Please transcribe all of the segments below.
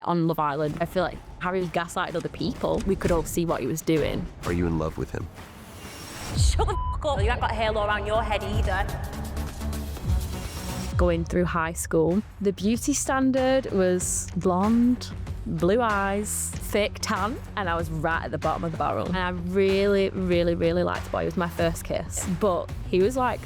on Love Island. I feel like Harry was gaslighting other people. We could all see what he was doing. Are you in love with him? Shut the f*** up. You ain't got a halo around your head either. Going through high school, the beauty standard was blonde, blue eyes, thick tan, and I was right at the bottom of the barrel. And I really, really, really liked the boy. It was my first kiss. But he was like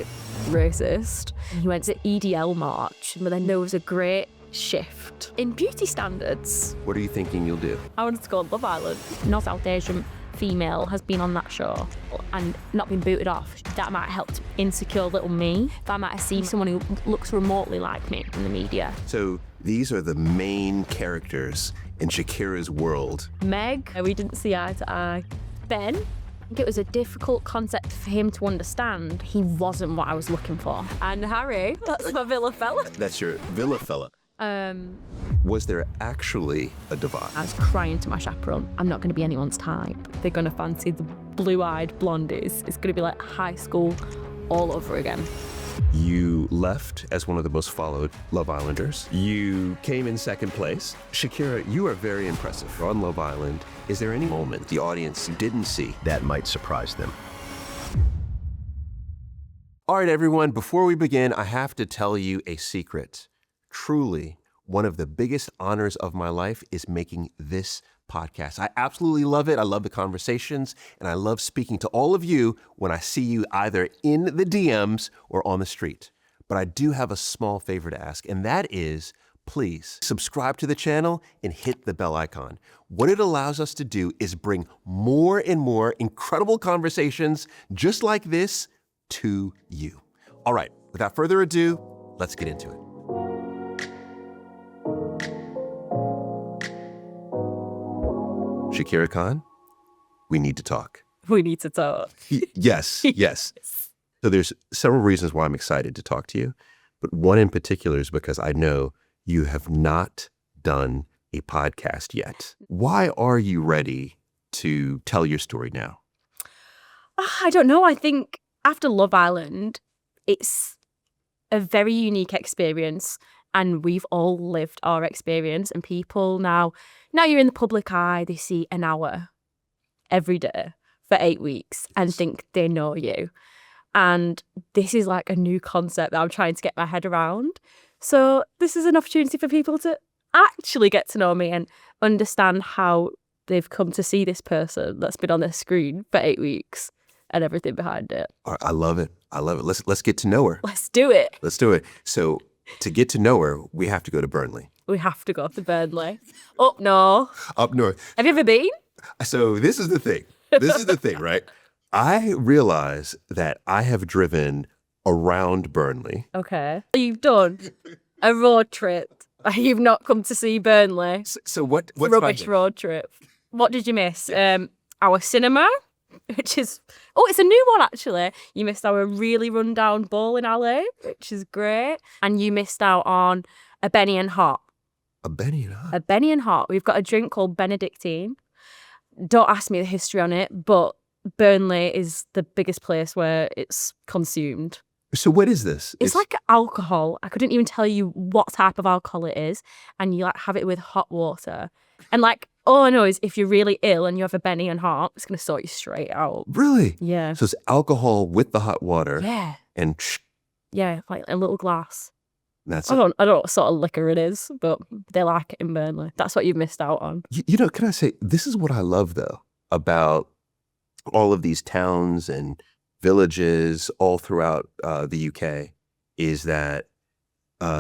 racist. He went to EDL March, but then there was a great shift in beauty standards. What are you thinking you'll do? I wanted to go on Love Island. No South Asian female has been on that show and not been booted off. That might help insecure little me. If I might have seen someone who looks remotely like me in the media. So these are the main characters in Shakira's world. Meg, we didn't see eye to eye. Ben, I think it was a difficult concept for him to understand. He wasn't what I was looking for. And Harry, that's my villa fella. That's your villa fella. Was there actually a divide? I was crying to my chaperone. I'm not going to be anyone's type. They're going to fancy the blue-eyed blondies. It's going to be like high school all over again. You left as one of the most followed Love Islanders. You came in second place. Shakira, you are very impressive. On Love Island, is there any moment the audience didn't see that might surprise them? All right, everyone, before we begin, I have to tell you a secret. Truly, one of the biggest honors of my life is making this podcast. I absolutely love it. I love the conversations, and I love speaking to all of you when I see you either in the DMs or on the street. But I do have a small favor to ask, and that is, please subscribe to the channel and hit the bell icon. What it allows us to do is bring more and more incredible conversations just like this to you. All right, without further ado, let's get into it. Shakira Khan, we need to talk. We need to talk. Yes. So there's several reasons why I'm excited to talk to you, but one in particular is because I know you have not done a podcast yet. Why are you ready to tell your story now? I don't know. I think after Love Island, it's a very unique experience, and we've all lived our experience, and people now you're in the public eye, they see an hour every day for 8 weeks and think they know you. And this is like a new concept that I'm trying to get my head around. So this is an opportunity for people to actually get to know me and understand how they've come to see this person that's been on their screen for 8 weeks and everything behind it. I love it. Let's get to know her. Let's do it. So to get to know her, we have to go to Burnley. We have to go to Burnley. Up north. Up north. Have you ever been? So this is the thing. Right? I realize that I have driven around Burnley. Okay. You've done a road trip. You've not come to see Burnley. So what's rubbish road trip? What did you miss? Our cinema, which is... Oh, it's a new one, actually. You missed our really run-down bowling alley, which is great. And you missed out on a Benny and Hot. A Benny and Hot? A Benny and Hot. We've got a drink called Benedictine. Don't ask me the history on it, but Burnley is the biggest place where it's consumed. So what is this? It's like alcohol. I couldn't even tell you what type of alcohol it is. And you like have it with hot water. And like, all I know is if you're really ill and you have a Benny and Hot, it's going to sort you straight out. Really? Yeah. So it's alcohol with the hot water. Yeah. And yeah, like a little glass. That's I don't know what sort of liquor it is, but they like it in Burnley. That's what you've missed out on. You know, can I say, this is what I love, though, about all of these towns and villages all throughout the UK, is that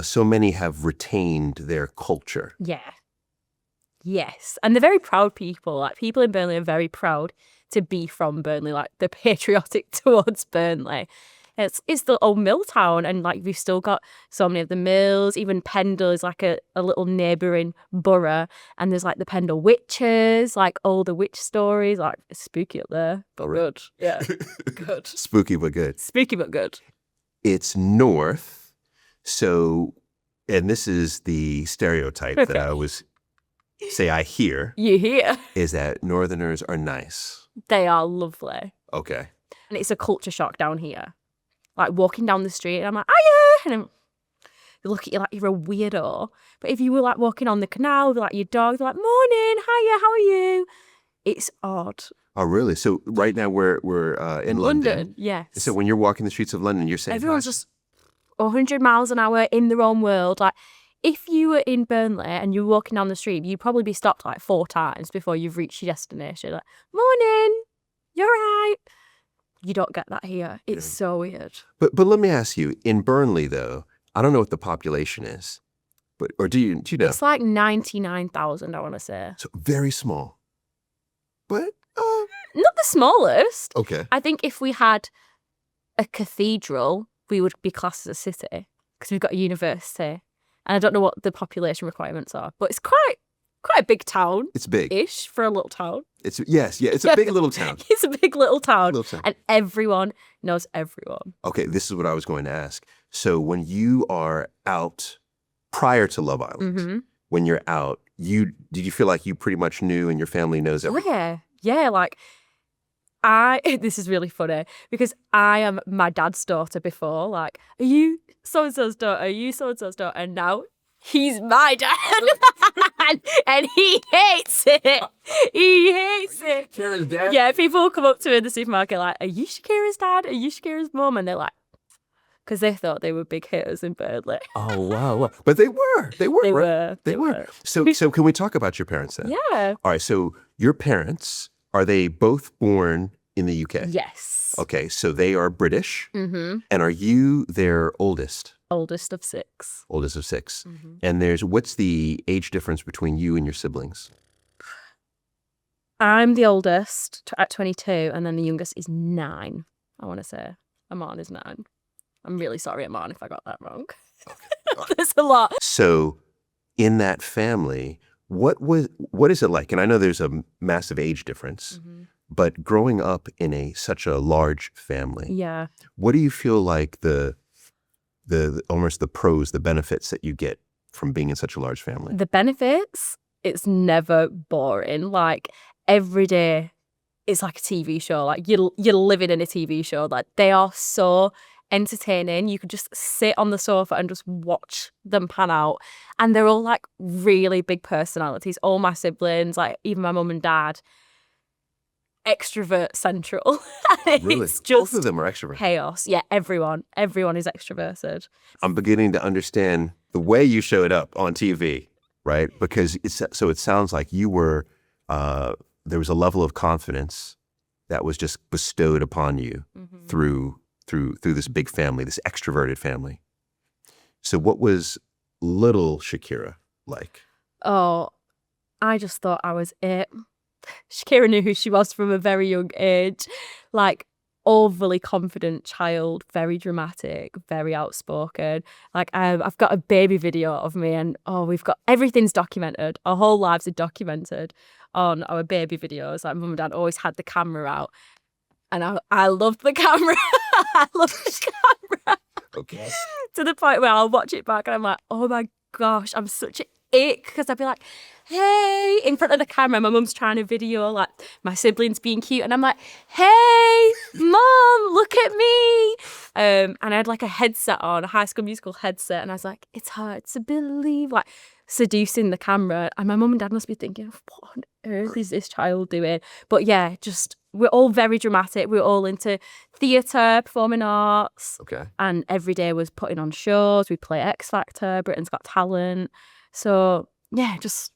so many have retained their culture. Yeah. Yes. And they're very proud people. Like, people in Burnley are very proud to be from Burnley. Like, they're patriotic towards Burnley. It's the old mill town, and like we've still got so many of the mills. Even Pendle is like a little neighbouring borough, and there's like the Pendle witches, like all the witch stories. Like, it's spooky up there, but good. Yeah, good. Spooky but good. Spooky but good. It's north, so, and this is the stereotype that I always say I hear. You hear? Is that Northerners are nice. They are lovely. Okay. And it's a culture shock down here. Like walking down the street, and I'm like, oh yeah, and They look at you like you're a weirdo. But if you were like walking on the canal with like your dog, they're like, morning, hiya, how are you? It's odd. Oh, really? So right now we're in London. Yes. So when you're walking the streets of London, you're saying Everyone's hi? just 100 miles an hour in their own world. Like, if you were in Burnley and you were walking down the street, you'd probably be stopped like 4 times before you've reached your destination. Like, morning, you're right. You don't get that here. It's so weird. But let me ask you, in Burnley though, I don't know what the population is, or do you know? It's like 99,000, I want to say. So very small. But Not the smallest. okay. I think if we had a cathedral, we would be classed as a city because we've got a university. And I don't know what the population requirements are, but it's quite a big town. It's big-ish for a little town. It's a big little town. It's a big little town. Little town. And everyone knows everyone. Okay, this is what I was going to ask. So when you are out prior to Love Island, when you're out, did you feel like you pretty much knew and your family knows everything? Yeah, like this is really funny because I am my dad's daughter before. Like, are you so-and-so's daughter? Are you so-and-so's daughter? And now he's my dad. And he hates it. He hates it. Shakira's dad? Yeah, people come up to me in the supermarket like, are you Shakira's dad? Are you Shakira's mum? And they're like, because they thought they were big hitters in Burnley. Oh, wow. But they were. They were. They were. So can we talk about your parents then? Yeah. All right, so your parents, are they both born in the UK? Yes. Okay, so they are British. And are you their oldest? Oldest of 6. Oldest of 6. And what's the age difference between you and your siblings? I'm the oldest at 22, and then the youngest is 9, I want to say. Aman is 9. I'm really sorry, Aman, if I got that wrong. There's a lot. So in that family, what is it like? And I know there's a massive age difference, but growing up in such a large family, Yeah. what do you feel like the almost the pros, the benefits that you get from being in such a large family? The benefits, it's never boring. Like, every day, it's like a TV show. Like, you're living in a TV show. Like, they are so entertaining. You could just sit on the sofa and just watch them pan out. And they're all like really big personalities. All my siblings, like even my mum and dad, extrovert central. Really? It's just both of them are extroverts. chaos. Yeah, everyone is extroverted. I'm beginning to understand the way you showed up on TV, right? Because it sounds like you were there was a level of confidence that was just bestowed upon you through this big family, this extroverted family. So what was little Shakira like? Oh, I just thought I was it. Shakira knew who she was from a very young age. Like, overly confident child, very dramatic, very outspoken. Like, I've got a baby video of me, and we've got everything's documented. Our whole lives are documented on our baby videos. Like, mum and dad always had the camera out, and I loved the camera. I loved the camera. Okay. To the point where I'll watch it back and I'm like, oh my gosh, I'm such an ick, because I'd be like, hey, in front of the camera, my mum's trying to video like my siblings being cute, and I'm like, hey, mum, look at me. And I had like a headset on, a High School Musical headset, and I was like, it's hard to believe, like seducing the camera. And my mum and dad must be thinking, what on earth is this child doing? But yeah, just we're all very dramatic. We're all into theatre, performing arts. Okay. And every day was putting on shows. We'd play X Factor, Britain's Got Talent. So yeah, just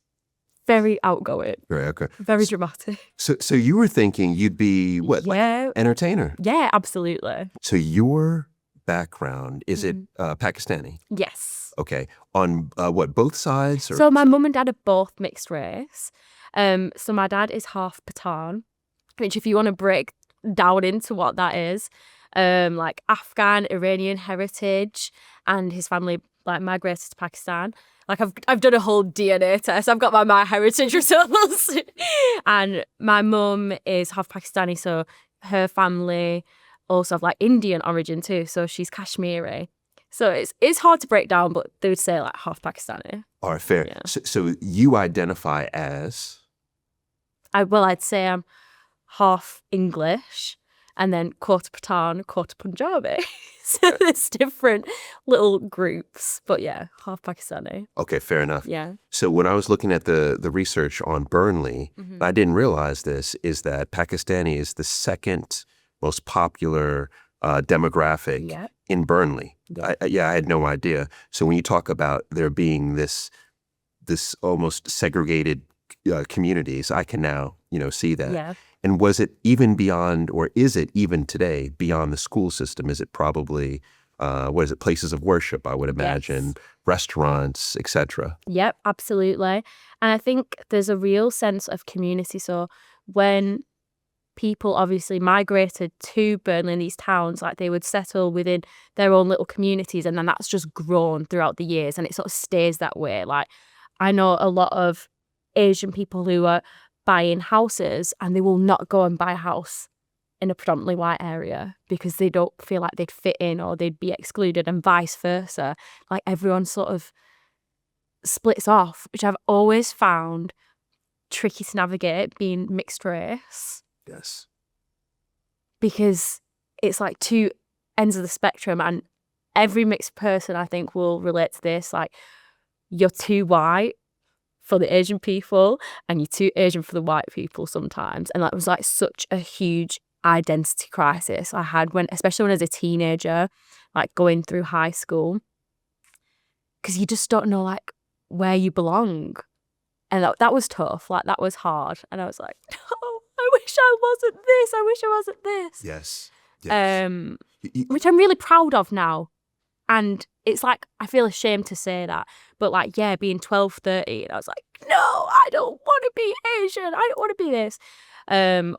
very outgoing. Right, okay. Very dramatic. So you were thinking you'd be what? Yeah. Like entertainer? Yeah, absolutely. So your background, is it Pakistani? Yes. Okay. On what, both sides? Or? So my mum and dad are both mixed race. So my dad is half Pathan, which if you want to break down into what that is, like Afghan, Iranian heritage, and his family like migrated to Pakistan. Like I've done a whole DNA test. I've got my heritage results. And my mum is half Pakistani, so her family also have like Indian origin too. So she's Kashmiri. So it's hard to break down, but they would say like half Pakistani. All right, fair. Yeah. So you identify as? I'd say I'm half English and then quarter Pathan, quarter Punjabi. So there's different little groups, but yeah, half Pakistani. Okay, fair enough. Yeah. So when I was looking at the research on Burnley, I didn't realize this, is that Pakistani is the second most popular demographic Yeah. in Burnley. Yeah. I had no idea. So when you talk about there being this almost segregated communities, I can now, see that. Yeah. And was it even beyond, or is it even today beyond the school system? Is it probably, places of worship, I would imagine, Yes. restaurants, etc.? Yep, absolutely. And I think there's a real sense of community. So when people obviously migrated to Burnley and these towns, like they would settle within their own little communities, and then that's just grown throughout the years and it sort of stays that way. Like I know a lot of Asian people who are buying houses and they will not go and buy a house in a predominantly white area because they don't feel like they'd fit in or they'd be excluded, and vice versa. Like everyone sort of splits off, which I've always found tricky to navigate being mixed race, Yes. because it's like two ends of the spectrum, and every mixed person I think will relate to this. Like you're too white for the Asian people and you're too Asian for the white people sometimes. And that was like such a huge identity crisis I had especially when I was a teenager, like going through high school, because you just don't know like where you belong. And that was tough. Like that was hard. And I was like, no, I wish I wasn't this. I wish I wasn't this. Yes. Yes. Which I'm really proud of now. And it's like, I feel ashamed to say that. But like, yeah, being 12, 13, I was like, no, I don't want to be Asian. I don't want to be this.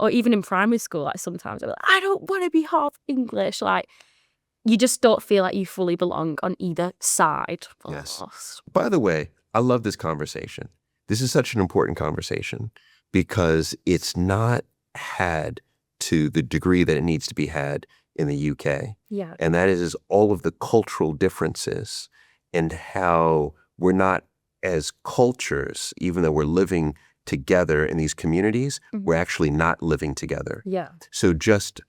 Or even in primary school, like sometimes I'm like, I don't want to be half English. Like, you just don't feel like you fully belong on either side. Yes. Almost. By the way, I love this conversation. This is such an important conversation because it's not had to the degree that it needs to be had in the UK. Yeah. And that is all of the cultural differences and how we're not, as cultures, even though we're living together in these communities, we're actually not living together. Yeah. So just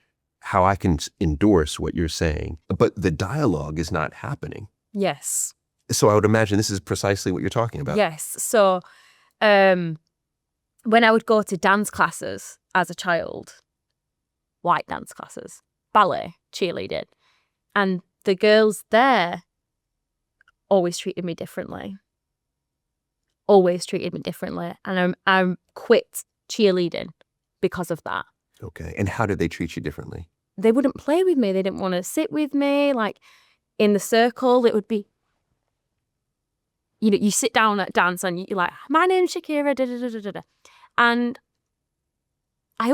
how I can endorse what you're saying, but the dialogue is not happening. Yes. So I would imagine this is precisely what you're talking about. Yes. So when I would go to dance classes as a child, white dance classes, ballet, cheerleading, and the girls there always treated me differently. And I quit cheerleading because of that. Okay. And how did they treat you differently? They wouldn't play with me. They didn't want to sit with me. Like in the circle, it would be, you sit down at dance and you're like, my name's Shakira, da, da, da, da, da. And I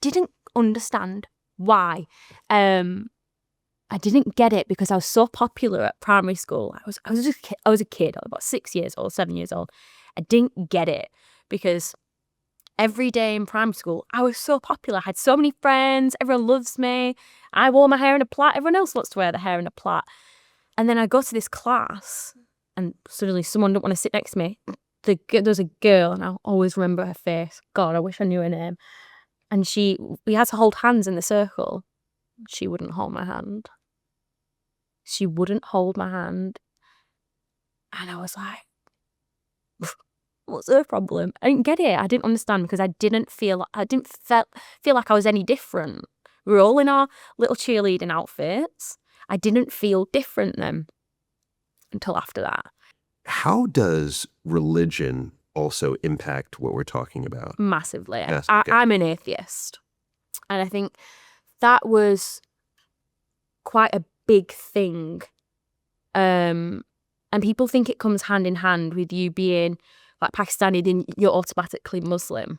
didn't understand why. I didn't get it because I was so popular at primary school. I was a kid, about 6 years old, 7 years old. I didn't get it because every day in primary school, I was so popular. I had so many friends. Everyone loves me. I wore my hair in a plait. Everyone else wants to wear their hair in a plait. And then I go to this class and suddenly someone don't want to sit next to me. There's a girl and I'll always remember her face. God, I wish I knew her name. And we had to hold hands in the circle. She wouldn't hold my hand. And I was like, what's her problem? I didn't get it. I didn't understand because I didn't feel like I was any different. We were all in our little cheerleading outfits. I didn't feel different then until after that. How does religion also impact what we're talking about? Massively. Yes, I, okay. I'm an atheist. And I think that was quite a big thing. And people think it comes hand in hand with you being like Pakistani, then you're automatically Muslim.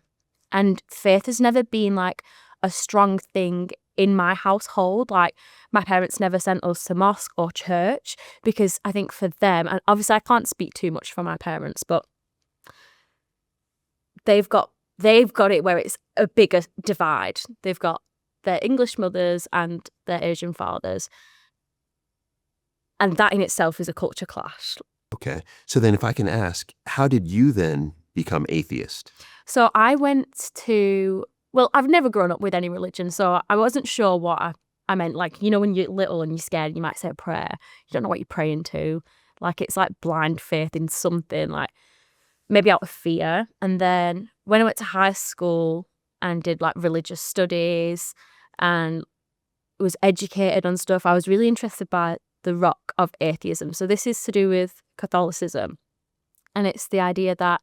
And faith has never been like a strong thing in my household. Like my parents never sent us to mosque or church because I think for them, and obviously I can't speak too much for my parents, but they've got it where it's a bigger divide. They've got their English mothers and their Asian fathers. And that in itself is a culture clash. Okay. So then if I can ask, how did you then become atheist? So I went to well, I've never grown up with any religion, so I wasn't sure what I meant. Like, you know, when you're little and you're scared, you might say a prayer. You don't know what you're praying to. Like, it's like blind faith in something, like maybe out of fear. And then when I went to high school and did like religious studies and was educated on stuff, I was really interested by the rock of atheism. So this is to do with Catholicism. And it's the idea that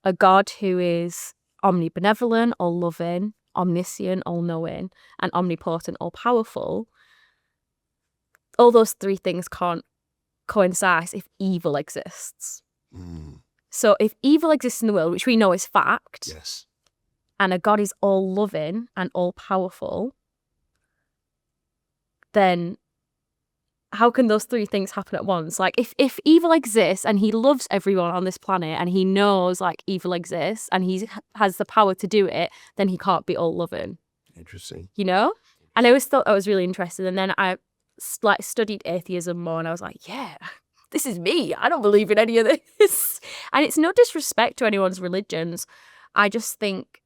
a God who is omnibenevolent, all-loving, omniscient, all-knowing, and omnipotent, all-powerful, all those three things can't coincide if evil exists. So if evil exists in the world, which we know is fact, Yes. and a God is all-loving and all-powerful, then how can those three things happen at once? Like, if evil exists and he loves everyone on this planet and he knows, like, evil exists and he has the power to do it, then he can't be all-loving. Interesting. You know? And I always thought that was really interesting. And then I, like, studied atheism more and I was like, yeah, this is me. I don't believe in any of this. And it's no disrespect to anyone's religions. I just think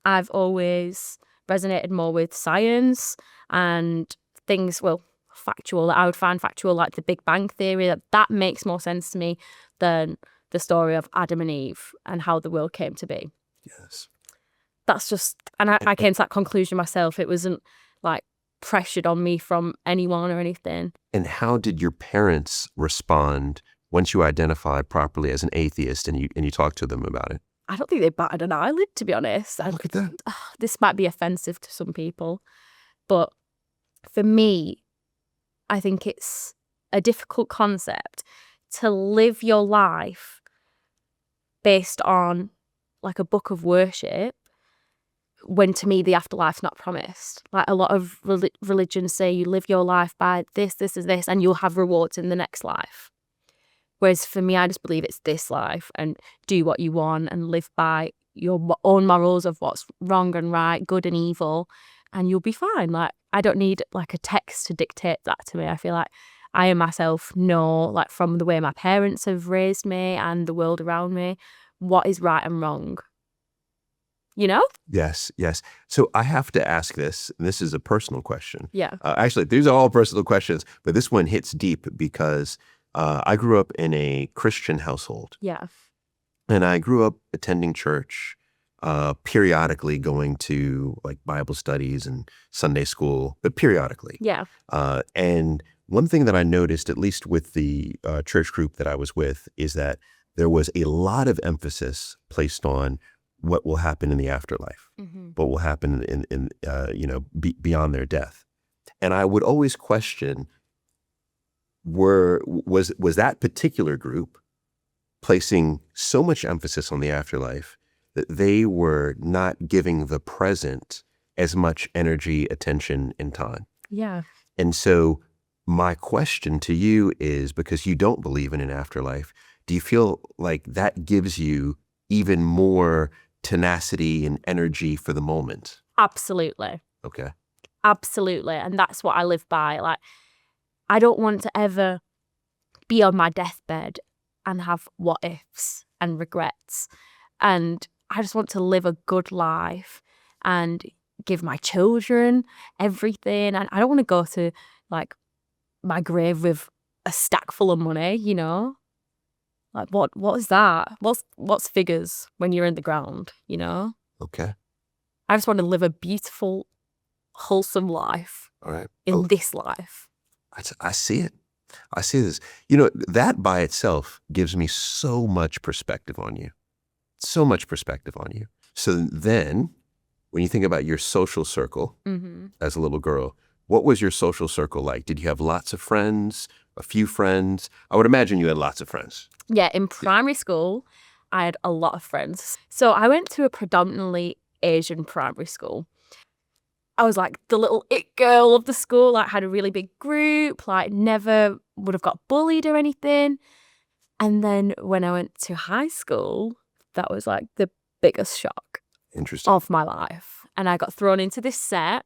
I've always resonated more with science and things, well, factual, that I would find factual, like the Big Bang Theory, that makes more sense to me than the story of Adam and Eve and how the world came to be. Yes. That's just, and I came to that conclusion myself. It wasn't like pressured on me from anyone or anything. And how did your parents respond once you identified properly as an atheist and you talked to them about it? I don't think they batted an eyelid, to be honest. Look at that. This might be offensive to some people, but for me, I think it's a difficult concept to live your life based on like a book of worship when, to me, the afterlife's not promised. Like, a lot of religions say you live your life by this, and you'll have rewards in the next life. Whereas for me, I just believe it's this life, and do what you want and live by your own morals of what's wrong and right, good and evil, and you'll be fine. Like, I don't need like a text to dictate that to me. I feel like I and myself know, like, from the way my parents have raised me and the world around me, what is right and wrong. You know? Yes, yes. So I have to ask this, and this is a personal question. Yeah. Actually, these are all personal questions, but this one hits deep because I grew up in a Christian household. Yeah. And I grew up attending church, periodically going to like Bible studies and Sunday school, but periodically. Yeah. And one thing that I noticed, at least with the church group that I was with, is that there was a lot of emphasis placed on what will happen in the afterlife, what will happen in beyond their death. And I would always question, was that particular group placing so much emphasis on the afterlife that they were not giving the present as much energy, attention, and time? Yeah. And so my question to you is, because you don't believe in an afterlife, do you feel like that gives you even more tenacity and energy for the moment? Absolutely. Okay. Absolutely. And that's what I live by. Like, I don't want to ever be on my deathbed and have what ifs and regrets. And I just want to live a good life and give my children everything. And I don't want to go to like my grave with a stack full of money, you know? Like, what is that? What's figures when you're in the ground, you know? Okay. I just want to live a beautiful, wholesome life. All right. In this life. I see it. I see this. You know, that by itself gives me so much perspective on you. So much perspective on you. So then, when you think about your social circle as a little girl, what was your social circle like? Did you have lots of friends, a few friends? I would imagine you had lots of friends. Yeah, in primary school, I had a lot of friends. So I went to a predominantly Asian primary school. I was like the little it girl of the school, like had a really big group, like never would have got bullied or anything. And then when I went to high school, that was like the biggest shock Interesting. of my life. And I got thrown into this set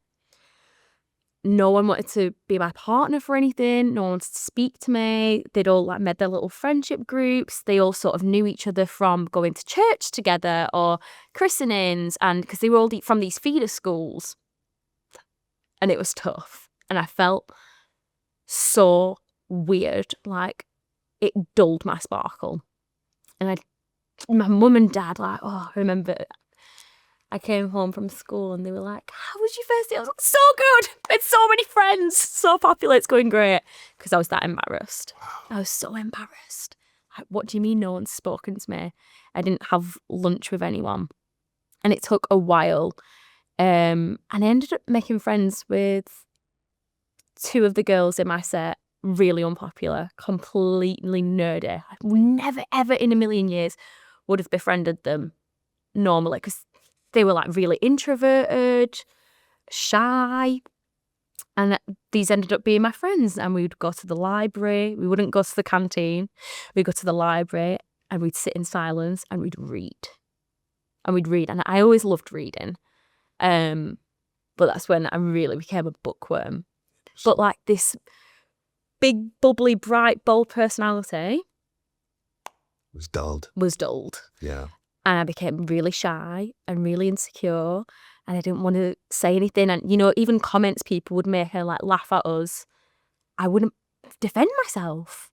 no one wanted to be my partner for anything. No one wanted to speak to me. They'd all like made their little friendship groups. They all sort of knew each other from going to church together or christenings, and because they were all from these feeder schools. And it was tough. And I felt so weird. Like, it dulled my sparkle. And my mum and dad, like, I remember I came home from school and they were like, how was your first day? I was like, so good. It's so many friends. So popular. It's going great. Because I was that embarrassed. I was so embarrassed. Like, what do you mean no one's spoken to me? I didn't have lunch with anyone. And it took a while. And I ended up making friends with 2 of the girls in my set. Really unpopular. Completely nerdy. I never, ever in a million years would have befriended them normally. Because they were like really introverted, shy. And these ended up being my friends. And we would go to the library. We wouldn't go to the canteen. We'd go to the library and we'd sit in silence and we'd read. And I always loved reading. But that's when I really became a bookworm. But like this big, bubbly, bright, bold personality Was dulled. Yeah. And I became really shy and really insecure. And I didn't want to say anything. And, even comments people would make her like laugh at us. I wouldn't defend myself.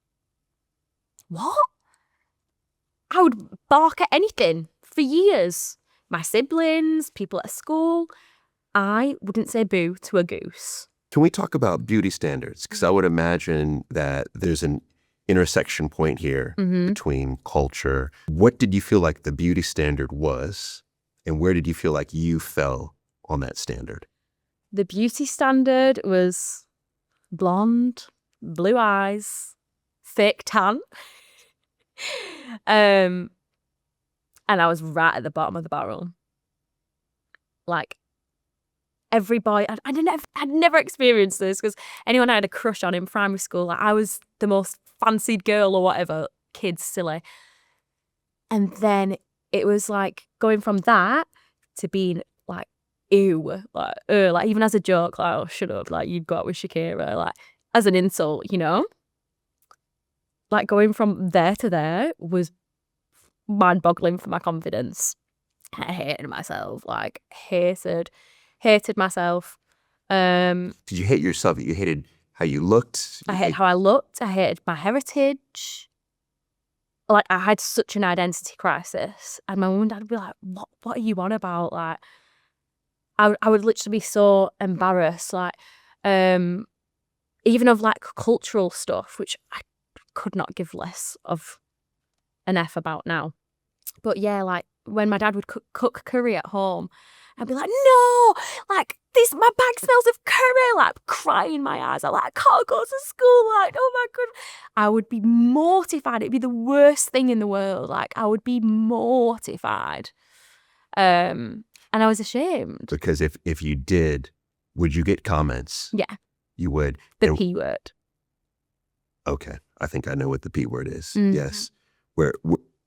What? I would bark at anything for years. My siblings, people at school. I wouldn't say boo to a goose. Can we talk about beauty standards? Because I would imagine that there's an intersection point here between culture. What did you feel like the beauty standard was? And where did you feel like you fell on that standard? The beauty standard was blonde, blue eyes, thick tan. And I was right at the bottom of the barrel. Like, every boy, I'd never experienced this because anyone I had a crush on in primary school, like, I was the most fancied girl or whatever, kids silly. And then it was like going from that to being like, ew, like even as a joke, like, oh, shut up, like, you've got with Shakira, like, as an insult, Like, going from there to there was mind-boggling for my confidence. I hated myself, like, hated myself. Did you hate yourself? You hated how you looked? I hated how I looked. I hated my heritage. Like, I had such an identity crisis. And my mum and dad would be like, what are you on about? Like, I would literally be so embarrassed. Like, even of like cultural stuff, which I could not give less of an F about now. But yeah, like, when my dad would cook curry at home, I'd be like, no, like, my bag smells of curry, like, crying my eyes out, like, I can't go to school, like, oh my God. I would be mortified. It'd be the worst thing in the world. Like, I would be mortified. And I was ashamed. Because if you did, would you get comments? Yeah. You would. The P word. Okay. I think I know what the P word is. Mm-hmm. Yes.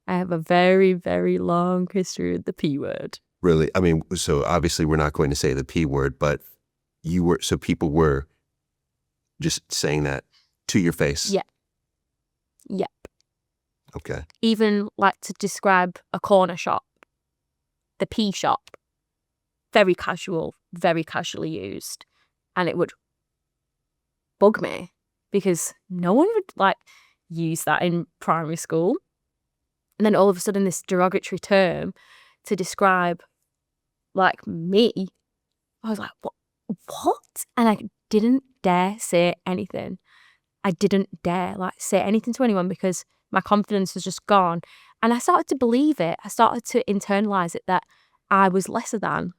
I have a very, very long history with the P word. Really? I mean, so obviously we're not going to say the P word, but so people were just saying that to your face? Yeah. Yep. Okay. Even like to describe a corner shop, the P shop, very casual, very casually used. And it would bug me because no one would like use that in primary school. And then all of a sudden this derogatory term to describe like me, I was like, what? And I didn't dare say anything. I didn't dare like say anything to anyone because my confidence was just gone. And I started to believe it. I started to internalize it that I was lesser than.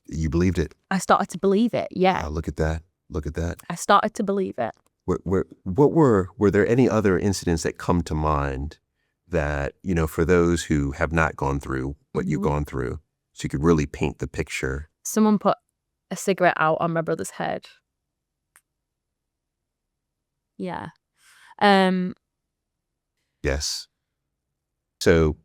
You believed it? I started to believe it, yeah. Wow, look at that. Look at that. I started to believe it. Were there any other incidents that come to mind that, for those who have not gone through what you've gone through, so you could really paint the picture? Someone put a cigarette out on my brother's head. Yeah. Yes. So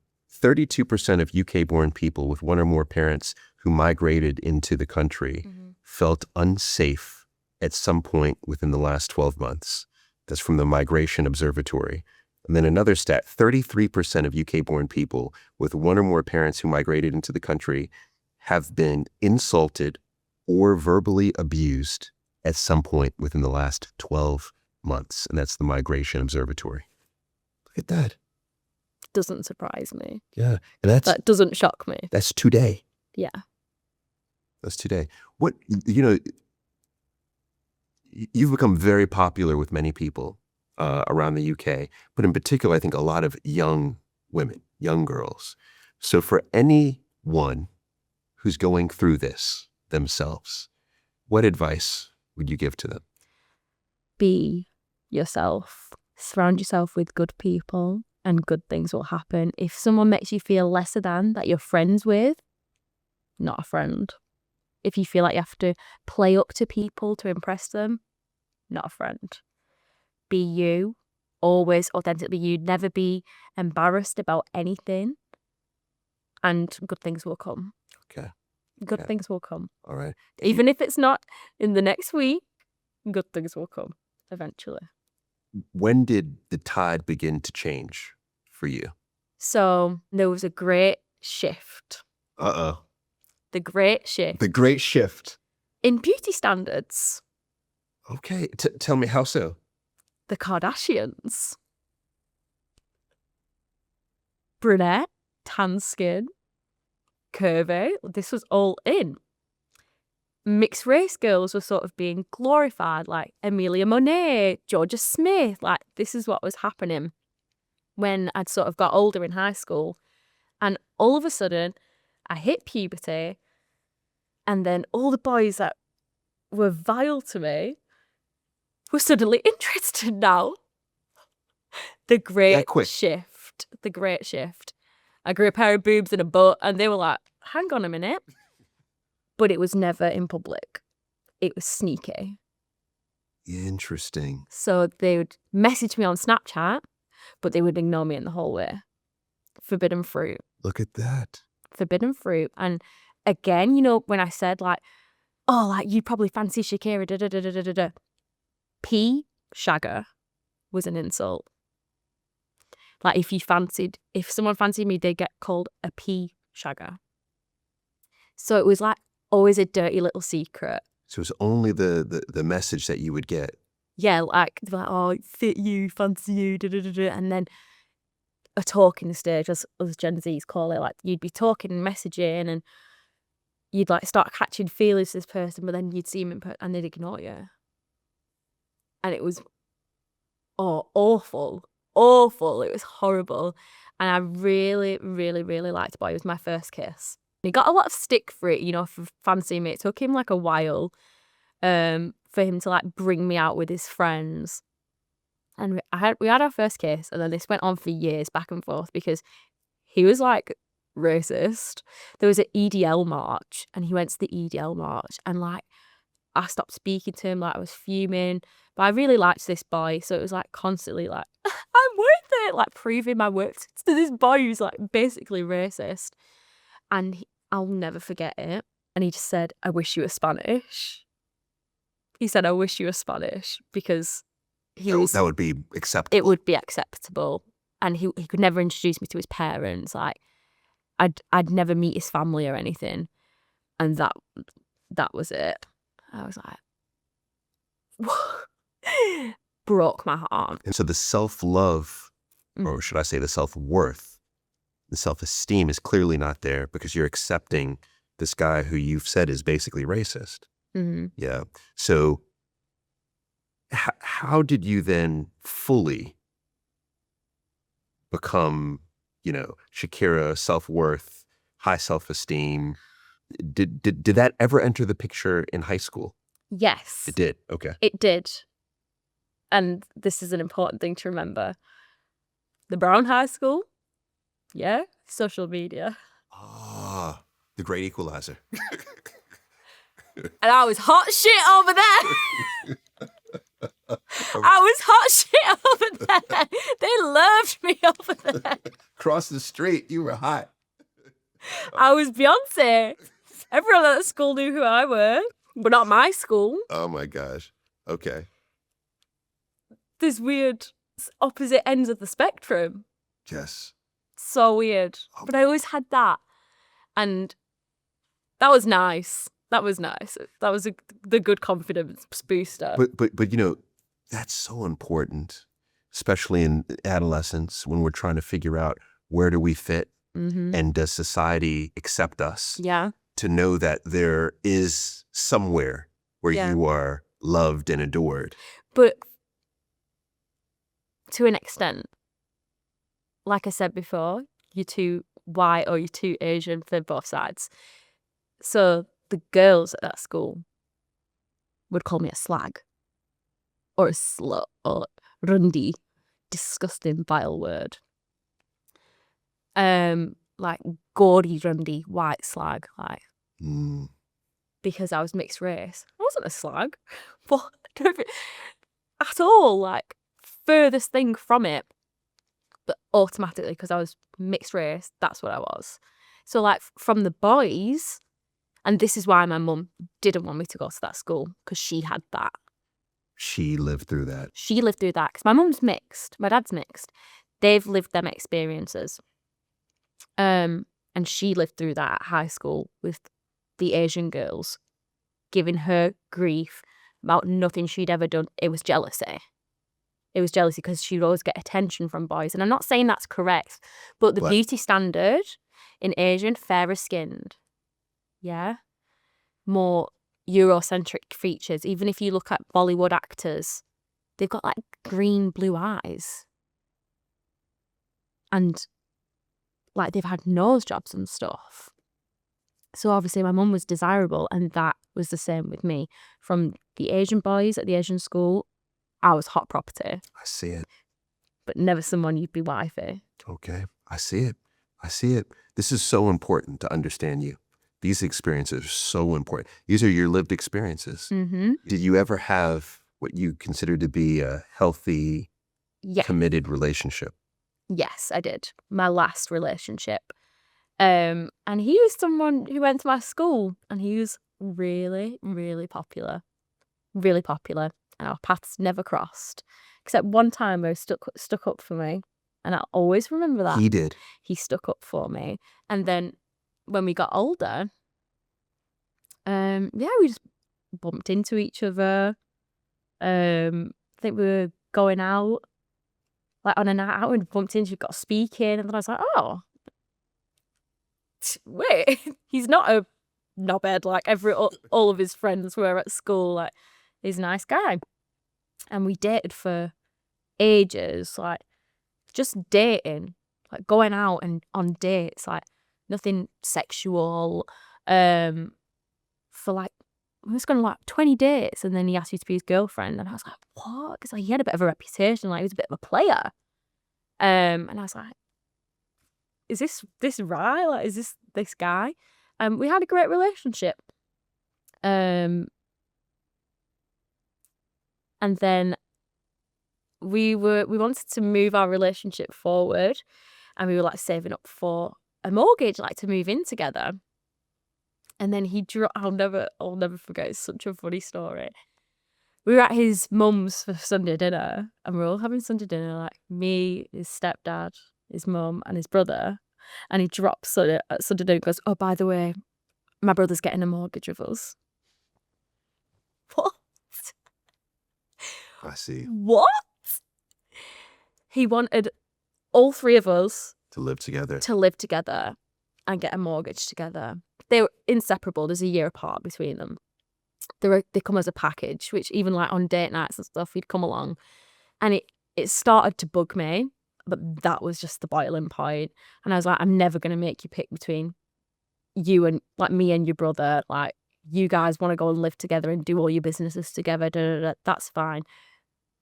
32% of UK-born people with one or more parents who migrated into the country felt unsafe at some point within the last 12 months. That's from the Migration Observatory. And then another stat, 33% of UK-born people with one or more parents who migrated into the country have been insulted or verbally abused at some point within the last 12 months. And that's the Migration Observatory. Look at that. Doesn't surprise me. Yeah. And That doesn't shock me. that's today. Yeah. That's today. What, you've become very popular with many people around the UK, but in particular, I think a lot of young women, young girls. So for anyone who's going through this themselves, what advice would you give to them? Be yourself. Surround yourself with good people and good things will happen. If someone makes you feel lesser than that you're friends with, not a friend. If you feel like you have to play up to people to impress them, not a friend. Be you, always authentically you. Never be embarrassed about anything, and good things will come. Okay. Good things will come. All right. Even if it's not in the next week, good things will come eventually. When did the tide begin to change for you? So there was a great shift. Uh-oh. The great shift The great shift. in beauty standards. Okay. Tell me, how so? The Kardashians. Brunette, tan skin, curvy. This was all in. Mixed race girls were sort of being glorified, like Amelia Monet, Georgia Smith. Like, this is what was happening when I'd sort of got older in high school. And all of a sudden, I hit puberty, and then all the boys that were vile to me were suddenly interested now. The great shift. The great shift. I grew a pair of boobs and a butt, and they were like, hang on a minute. But it was never in public. It was sneaky. Interesting. So they would message me on Snapchat, but they would ignore me in the hallway. Forbidden fruit. Look at that. Forbidden fruit. And again, when I said like, oh, like you'd probably fancy Shakira, da-da-da-da-da-da. P shagger was an insult. Like if someone fancied me, they'd get called a P shagger. So it was like always a dirty little secret. So it was only the message that you would get. Yeah, like, oh, fit you, fancy you, da-da-da-da. And then a talking stage, as Gen Zs call it, like you'd be talking and messaging and you'd like start catching feelings for this person, but then you'd see them in person and they'd ignore you. And it was, awful. It was horrible. And I really, really, really liked the boy. It was my first kiss. He got a lot of stick for it, for fancying me. It took him like a while for him to like bring me out with his friends. And we had our first kiss, and then this went on for years back and forth because he was like racist. There was an EDL march, and he went to the EDL march, and like I stopped speaking to him, like I was fuming. But I really liked this boy, so it was like constantly like, I'm worth it, like proving my worth to this boy who's like basically racist. And I'll never forget it. And he just said, I wish you were Spanish. He said, I wish you were Spanish because that would be acceptable. It would be acceptable. And he could never introduce me to his parents. Like I'd never meet his family or anything. And that was it. I was like, broke my heart. And so the self-love, or should I say the self-worth, the self-esteem is clearly not there because you're accepting this guy who you've said is basically racist. Mm-hmm. Yeah. So how did you then fully become, Shakira, self-worth, high self-esteem? Did that ever enter the picture in high school? Yes. It did. Okay. It did. And this is an important thing to remember. The Brown High School, yeah, social media. Ah, the great equalizer. And I was hot shit over there. I was hot shit over there. They loved me over there. Across the street, you were hot. I was Beyonce. Everyone at the school knew who I were. but not my school. Oh my gosh. Okay. There's weird opposite ends of the spectrum. Yes. So weird. But I always had that. And that was nice. That was nice. That was the good confidence booster. But you know, that's so important, especially in adolescence when we're trying to figure out where do we fit and does society accept us? Yeah. To know that there is somewhere where you are loved and adored. But to an extent, like I said before, you're too white or you're too Asian for both sides. So the girls at that school would call me a slag or a slut or rundy, disgusting, vile word. Like gaudy, rundy, white slag, like because I was mixed race. I wasn't a slag, but at all, like furthest thing from it. But automatically, because I was mixed race, that's what I was. So like from the boys, and this is why my mum didn't want me to go to that school, because she had that. She lived through that. She lived through that, because my mum's mixed, my dad's mixed. They've lived them experiences. And she lived through that at high school with the Asian girls, giving her grief about nothing she'd ever done. It was jealousy. It was jealousy because she'd always get attention from boys. And I'm not saying that's correct, but the beauty standard in Asian, fairer skinned, more Eurocentric features. Even if you look at Bollywood actors, they've got like green, blue eyes. And like they've had nose jobs and stuff. So obviously my mum was desirable, and that was the same with me. From the Asian boys at the Asian school, I was hot property. I see it. But never someone you'd be wifey. Okay. I see it. I see it. This is so important to understand you. These experiences are so important. These are your lived experiences. Did you ever have what you consider to be a healthy, committed relationship? Yes, I did. My last relationship. And he was someone who went to my school, and he was really, really popular. Really popular. And our paths never crossed. Except one time he stuck up for me. And I always remember that. He did. He stuck up for me. And then when we got older, we just bumped into each other. I think we were going out, like on a night out, and bumped into, got speaking, and then I was like, oh, wait, he's not a knobhead like all of his friends were at school. Like, he's a nice guy. And we dated for ages, like just dating, like going out and on dates, like nothing sexual. For like, we was going to like 20 dates, and then he asked me to be his girlfriend, and I was like, what? Because like, he had a bit of a reputation, like he was a bit of a player. And I was like, is this right? Like, is this guy? We had a great relationship. And then we wanted to move our relationship forward, and we were like saving up for a mortgage, like to move in together. And then I'll never forget, it's such a funny story. We were at his mum's for Sunday dinner, and we're all having Sunday dinner, like me, his stepdad, his mum, and his brother. And he drops at Sunday dinner and goes, oh, by the way, my brother's getting a mortgage with us. What? I see. What? He wanted all three of us To live together. And get a mortgage together. They were inseparable. There's a year apart between them. They come as a package, which even like on date nights and stuff, he'd come along. And it started to bug me, but that was just the boiling point. And I was like, I'm never going to make you pick between you and like me and your brother. Like, you guys want to go and live together and do all your businesses together. That's fine.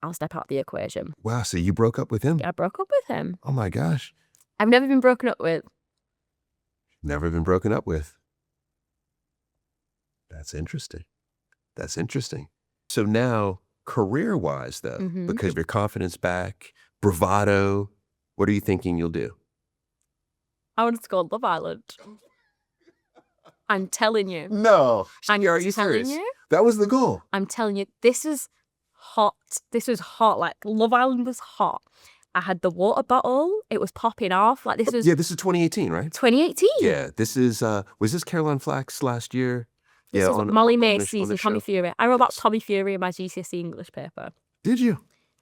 I'll step out the equation. Wow, so you broke up with him? I broke up with him. Oh my gosh. I've never been broken up with. Never been broken up with. That's interesting. That's interesting. So now, career-wise though, because of your confidence back, bravado, what are you thinking you'll do? I wanted to go on Love Island. I'm telling you. No. I'm Shakira, are you telling serious? you. That was the goal. I'm telling you, this was hot. This was hot. Like, Love Island was hot. I had the water bottle. It was popping off. Like, this was Yeah, this is 2018, right? 2018. Yeah, this is, was this Caroline Flack's last year? This Yeah, was on Molly on May the season, show. Tommy Fury. I wrote about Tommy Fury in my GCSE English paper. Did you?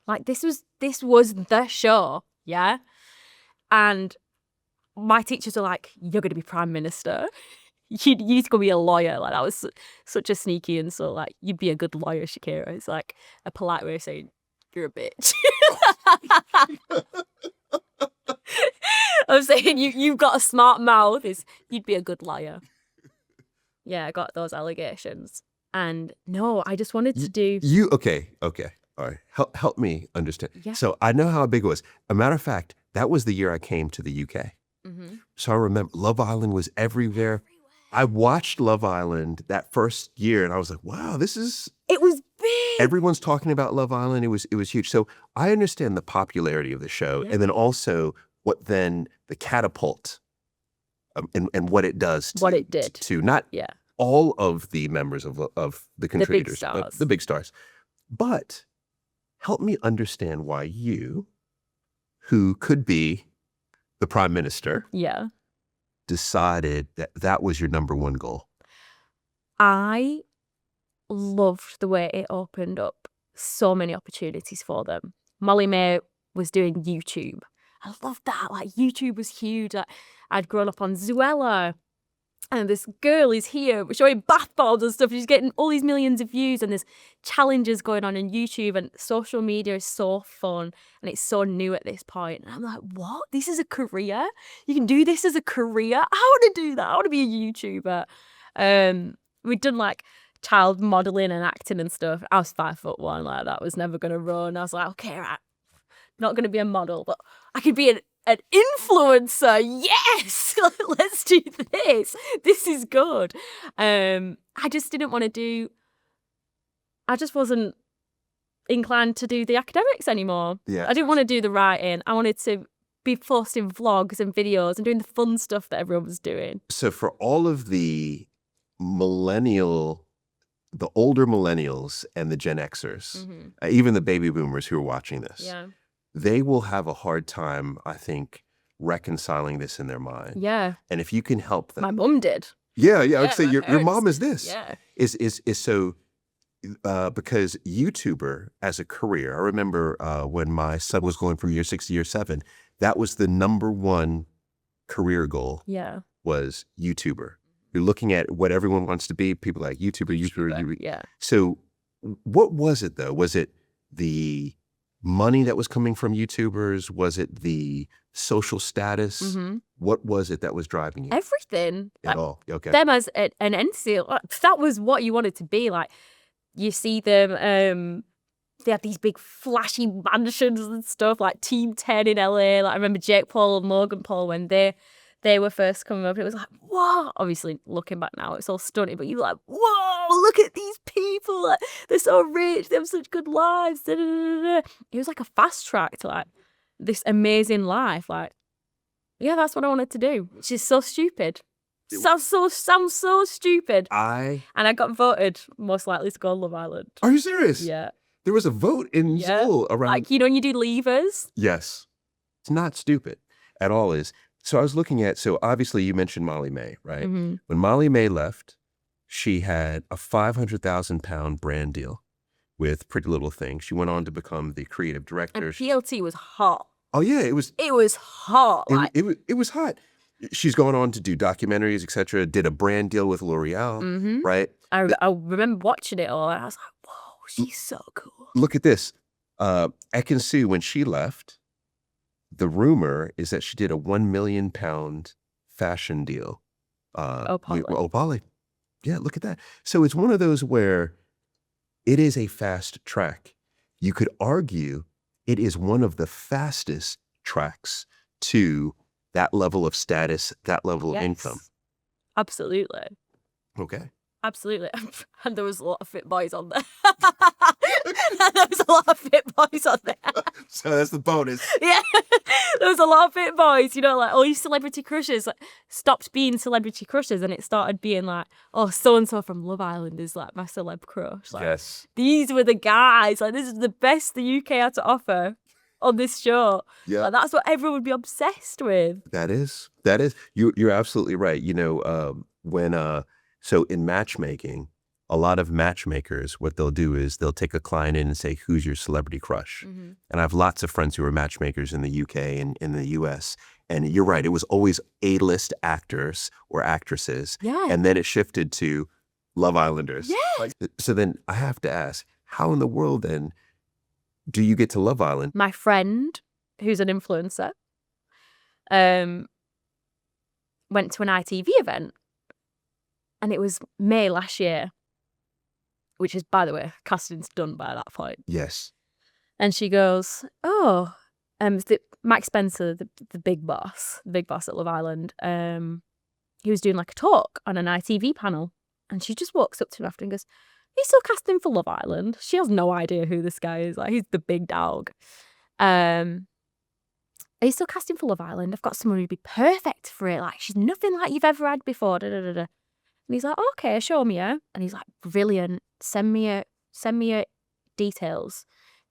Like, this was the show, yeah? And my teachers were like, you're going to be Prime Minister. You're going to be a lawyer. Like, that was such a sneaky insult. Like, you'd be a good lawyer, Shakira. It's like a polite way of saying, you're a bitch. I'm saying you've got a smart mouth. You'd be a good liar. Yeah, I got those allegations. And no, I just wanted to do... Okay. All right. Help me understand. Yeah. So I know how big it was. A matter of fact, that was the year I came to the UK. Mm-hmm. So I remember Love Island was everywhere. I watched Love Island that first year and I was like, wow, this is... It was big. Everyone's talking about Love Island. It was huge. So I understand the popularity of the show, Yeah. and then also what then the catapult and what it does. What it did. to not Yeah. all of the members of the contributors, but stars. the big stars. But help me understand why you, who could be the prime minister, Yeah. decided that that was your number one goal. I loved the way it opened up so many opportunities for them. Molly May was doing YouTube. I loved that. Like, YouTube was huge. Like, I'd grown up on Zoella, and this girl is here showing bath bombs and stuff. She's getting all these millions of views, and there's challenges going on YouTube, and social media is so fun, and it's so new at this point. And I'm like, what? This is a career? You can do this as a career? I want to do that. I want to be a YouTuber. We'd done like child modeling and acting and stuff. I was 5'1", like that was never gonna run. I was like, okay, right, not gonna be a model, but I could be an influencer. Yes, let's do this. This is good. I just didn't want to do. I just wasn't inclined to do the academics anymore. Yeah. I didn't want to do the writing. I wanted to be posting vlogs and videos and doing the fun stuff that everyone was doing. So for all of the older millennials and the Gen Xers, even the baby boomers who are watching this, Yeah. they will have a hard time, I think, reconciling this in their mind. Yeah. And if you can help them. My mum did. Yeah, I would Yeah, say my your parents- mom is this. Yeah. Is so because YouTuber as a career, I remember when my son was going from year 6 to year 7, that was the number one career goal Yeah. was YouTuber. You're looking at what everyone wants to be, people like YouTuber. Yeah. So what was it though? Was it the money that was coming from YouTubers? Was it the social status? Mm-hmm. What was it that was driving you Everything. at all? Okay. Them as an entity, that was what you wanted to be. Like, you see them, they have these big flashy mansions and stuff, like Team 10 in LA. Like, I remember Jake Paul and Logan Paul when they were first coming up. It was like, whoa. Obviously, looking back now, it's all stunning, but you're like, whoa, look at these people. Like, they're so rich. They have such good lives. Da, da, da, da. It was like a fast track to like this amazing life. Like, yeah, that's what I wanted to do, which is so stupid. Sounds so stupid. And I got voted most likely to go on Love Island. Are you serious? Yeah. There was a vote in school around. Like, you know, when you do levers. Yes. It's not stupid at all. So I was looking at, so obviously you mentioned Molly May, right? Mm-hmm. When Molly May left, she had a 500,000 pound brand deal with Pretty Little Thing. She went on to become the creative And director. PLT was hot. Oh yeah, it was hot. Like, it was hot. She's going on to do documentaries, etc. Did a brand deal with L'Oreal, right? I remember watching it all. And I was like, whoa, she's so cool. Look at this. Ekin-Su, when she left, the rumor is that she did a 1 million pound fashion deal. Polly. Yeah, look at that. So it's one of those where it is a fast track. You could argue it is one of the fastest tracks to that level of status, that level of income. Absolutely. Okay. Absolutely. And there was a lot of fit boys on there. There was a lot of fit boys on there. So that's the bonus. Yeah. There was a lot of fit boys, like all these celebrity crushes stopped being celebrity crushes and it started being like, oh, so-and-so from Love Island is like my celeb crush. Like, Yes. these were the guys. Like, this is the best the UK had to offer on this show. Yeah. Like, that's what everyone would be obsessed with. That is. You're absolutely right. So in matchmaking, a lot of matchmakers, what they'll do is they'll take a client in and say, who's your celebrity crush? Mm-hmm. And I have lots of friends who are matchmakers in the UK and in the US. And you're right, it was always A-list actors or actresses. Yeah. And then it shifted to Love Islanders. Yeah. So then I have to ask, how in the world then do you get to Love Island? My friend, who's an influencer, went to an ITV event. And it was May last year, which is, by the way, casting's done by that point. Yes. And she goes, Mike Spencer, the big boss at Love Island, he was doing like a talk on an ITV panel. And she just walks up to him after and goes, he's still casting for Love Island. She has no idea who this guy is. Like, he's the big dog. Are you still casting for Love Island? I've got someone who'd be perfect for it. Like, she's nothing like you've ever had before. Da, da, da, da. And he's like, okay, show me her. And he's like, brilliant. Send me your details.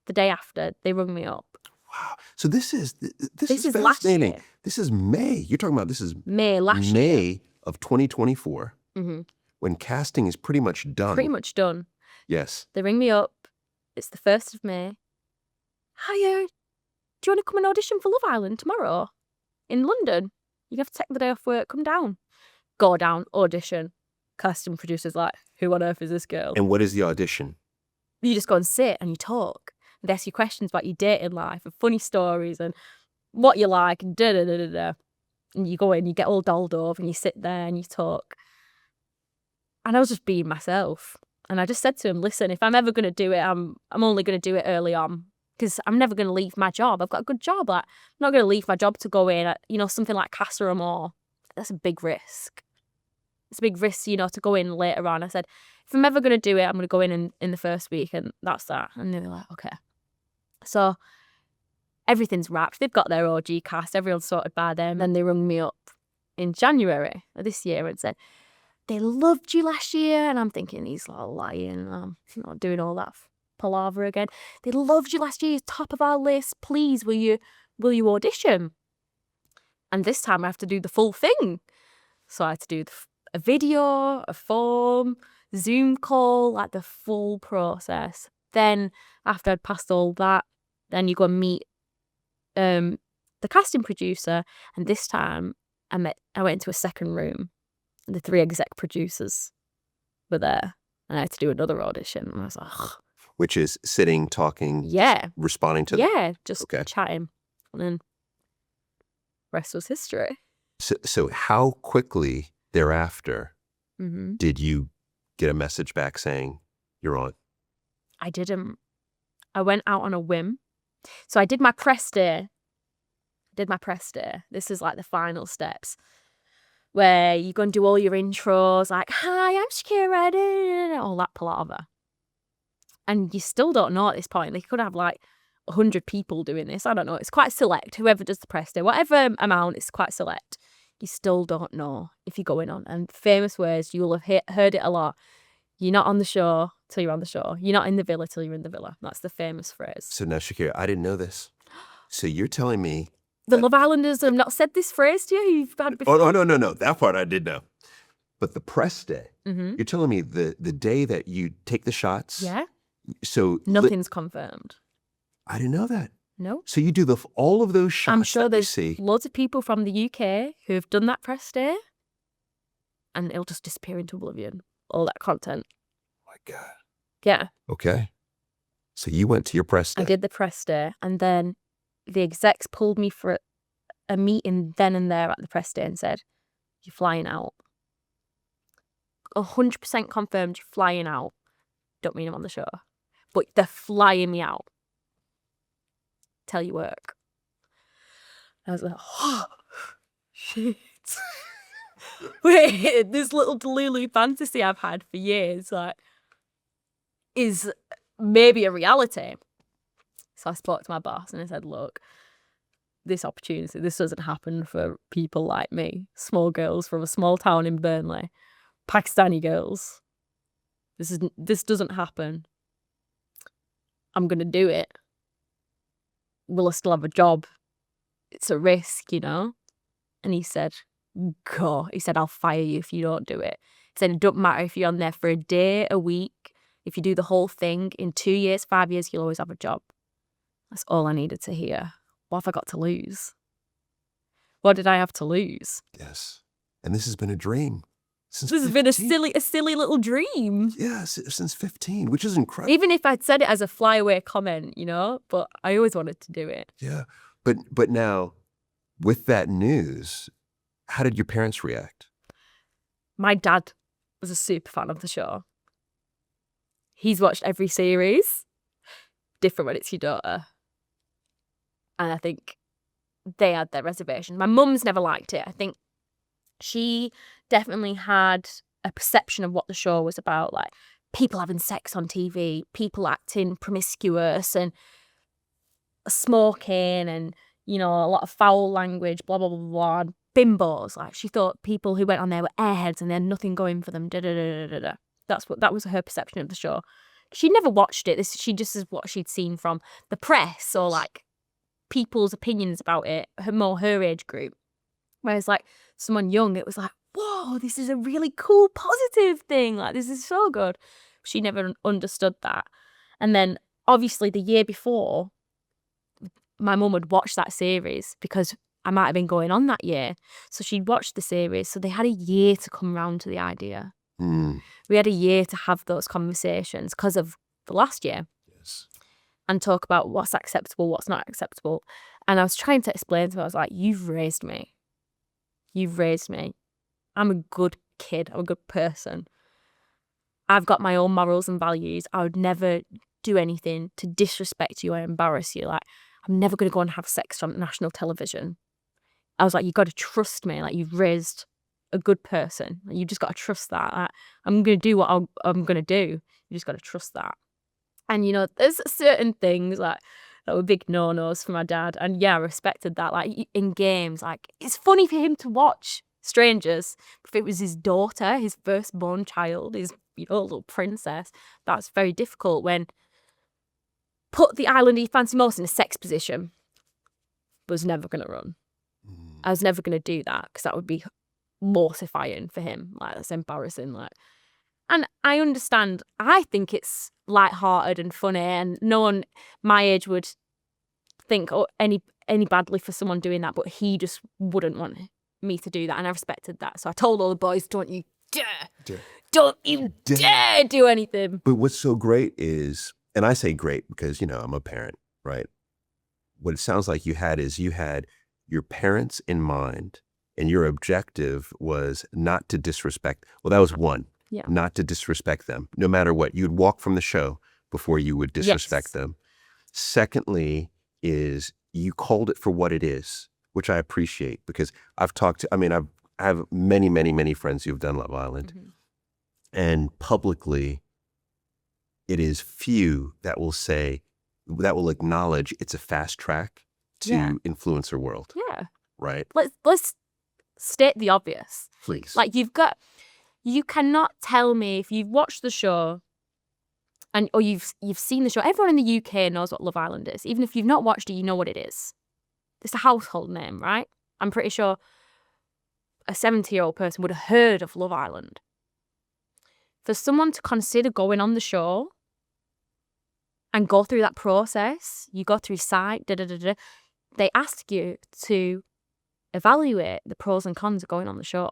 The day after, they rung me up. Wow. So this is last fascinating. year. This is May. You're talking about this is May last year. May of 2024, Mm-hmm. when casting is pretty much done. Pretty much done. Yes. They ring me up. It's the 1st of May. Hiya. Do you want to come and audition for Love Island tomorrow in London? You have to take the day off work. Come down. Go down, audition. Casting producer's like, who on earth is this girl? And what is the audition? You just go and sit and you talk. And they ask you questions about your dating life and funny stories and what you like and da-da-da-da-da. And you go in, you get all dolled up and you sit there and you talk. And I was just being myself. And I just said to him, listen, if I'm ever going to do it, I'm only going to do it early on. Because I'm never going to leave my job. I've got a good job. Like, I'm not going to leave my job to go in at, something like Casa or more. That's a big risk. It's a big risk, to go in later on. I said, if I'm ever going to do it, I'm going to go in the first week, and that's that. And they were like, okay. So everything's wrapped. They've got their OG cast. Everyone's sorted by them. Then they rung me up in January of this year and said, they loved you last year. And I'm thinking, he's like lying. I'm not doing all that palaver again. They loved you last year. You're top of our list. Please, will you audition? And this time I have to do the full thing. So I had to do a video, a form, Zoom call, like the full process. Then after I'd passed all that, then you go and meet the casting producer. And this time I went into a second room. And the 3 exec producers were there. And I had to do another audition. And I was like, ugh. Which is sitting, talking, Yeah. responding to Just Okay. chatting. And then rest was history. So how quickly thereafter Mm-hmm. did you get a message back saying you're on? I didn't. I went out on a whim. So I did my press day. This is like the final steps, where you go and do all your intros, like, hi, I'm Shakira, all that palaver. And you still don't know at this point. They could have like 100 people doing this. I don't know. It's quite select. Whoever does the press day, whatever amount, it's quite select. You still don't know if you're going on. And famous words, you'll have heard it a lot. You're not on the show till you're on the show. You're not in the villa till you're in the villa. That's the famous phrase. So now, Shakira, I didn't know this. So you're telling me The Love Islanders have not said this phrase to you? You've had it before? Oh, no. That part I did know. But the press day, Mm-hmm. you're telling me the day that you take the shots? Yeah. So Nothing's confirmed. I didn't know that. No. So you do all of those shots I'm sure that we there's see. loads of people from the UK who have done that press day, and it'll just disappear into oblivion, all that content. Oh my God. Yeah. Okay. So you went to your press day. I did the press day, and then the execs pulled me for a meeting then and there at the press day and said, you're flying out. 100% confirmed you're flying out. Don't mean I'm on the show. But they're flying me out. Tell your work. I was like, oh, shit. this little Delulu fantasy I've had for years, like, is maybe a reality. So I spoke to my boss and I said, look, this opportunity, this doesn't happen for people like me, small girls from a small town in Burnley, Pakistani girls. This doesn't happen. I'm going to do it. Will I still have a job? It's a risk, you know? And he said, go. He said, I'll fire you if you don't do it. He said, it doesn't matter if you're on there for a day, a week. If you do the whole thing, in 2 years, 5 years, you'll always have a job. That's all I needed to hear. What have I got to lose? What did I have to lose? Yes. And this has been a dream. Since This has 15. been a silly little dream. Yes, since 15, which is incredible. Even if I'd said it as a flyaway comment, you know, but I always wanted to do it. Yeah. But now, with that news, how did your parents react? My dad was a super fan of the show. He's watched every series. Different when it's your daughter. And I think they had their reservations. My mum's never liked it. I think she definitely had a perception of what the show was about, like people having sex on TV, people acting promiscuous and smoking and, you know, a lot of foul language, blah, blah, blah, blah, and bimbos. Like, she thought people who went on there were airheads and they had nothing going for them, da-da-da-da-da-da. That was her perception of the show. She never watched it. She just is what she'd seen from the press or, like, people's opinions about it, her age group. Whereas, like, someone young, it was like, whoa, this is a really cool, positive thing. Like, this is so good. She never understood that. And then, obviously, the year before, my mum would watch that series because I might have been going on that year. So she'd watched the series. So they had a year to come round to the idea. Mm. We had a year to have those conversations because of the last year. Yes. And talk about what's acceptable, what's not acceptable. And I was trying to explain to her, I was like, you've raised me. You've raised me. I'm a good kid. I'm a good person. I've got my own morals and values. I would never do anything to disrespect you or embarrass you. Like, I'm never going to go and have sex on national television. I was like, you've got to trust me. Like, you've raised a good person. You've just got to trust that. Like, I'm going to do what I'm going to do. You just got to trust that. And, you know, there's certain things like that were big no-nos for my dad. And yeah, I respected that. Like, in games, like, it's funny for him to watch strangers. If it was his daughter, his firstborn child, his, you know, little princess, that's very difficult when put the island he fancied most in a sex position. Was never going to run. I was never going to do that because that would be mortifying for him. Like, that's embarrassing. Like, and I understand. I think it's lighthearted and funny, and no one my age would think any badly for someone doing that. But he just wouldn't want me to do that, and I respected that. So I told all the boys, "Don't you dare! Don't you dare do anything." But what's so great is, and I say great because, you know, I'm a parent, right? What it sounds like you had your parents in mind, and your objective was not to disrespect. Well, that was one. Yeah. Not to disrespect them, no matter what. You'd walk from the show before you would disrespect them. Secondly is you called it for what it is, which I appreciate because I have many, many, many friends who've done Love Island. Mm-hmm. And publicly, it is few that will acknowledge it's a fast track to influencer world. Yeah. Right? Let's state the obvious. Please. Like, you cannot tell me if you've watched the show or you've seen the show. Everyone in the UK knows what Love Island is. Even if you've not watched it, you know what it is. It's a household name, right? I'm pretty sure a 70-year-old person would have heard of Love Island. For someone to consider going on the show and go through that process, you go through site, they ask you to evaluate the pros and cons of going on the show.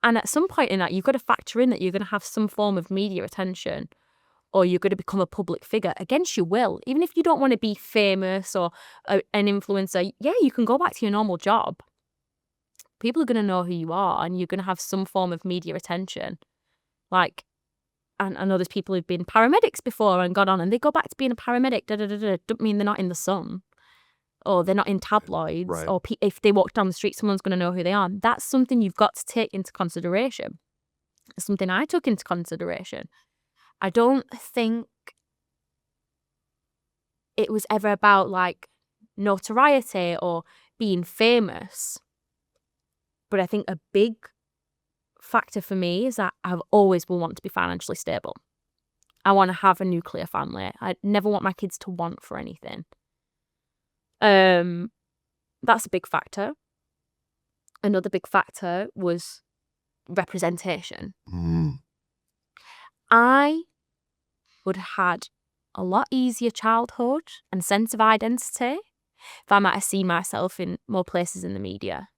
And at some point in that, you've got to factor in that you're going to have some form of media attention or you're going to become a public figure against your will. Even if you don't want to be famous or an influencer, yeah, you can go back to your normal job. People are going to know who you are and you're going to have some form of media attention. Like, and I know there's people who've been paramedics before and got on and they go back to being a paramedic, don't mean they're not in the sun. or they're not in tabloids, Right. or if they walk down the street, someone's going to know who they are. That's something you've got to take into consideration. It's something I took into consideration. I don't think it was ever about like notoriety or being famous. But I think a big factor for me is that I've always will want to be financially stable. I want to have a nuclear family. I never want my kids to want for anything. That's a big factor. Another big factor was representation. I would have had a lot easier childhood and sense of identity if I might have seen myself in more places in the media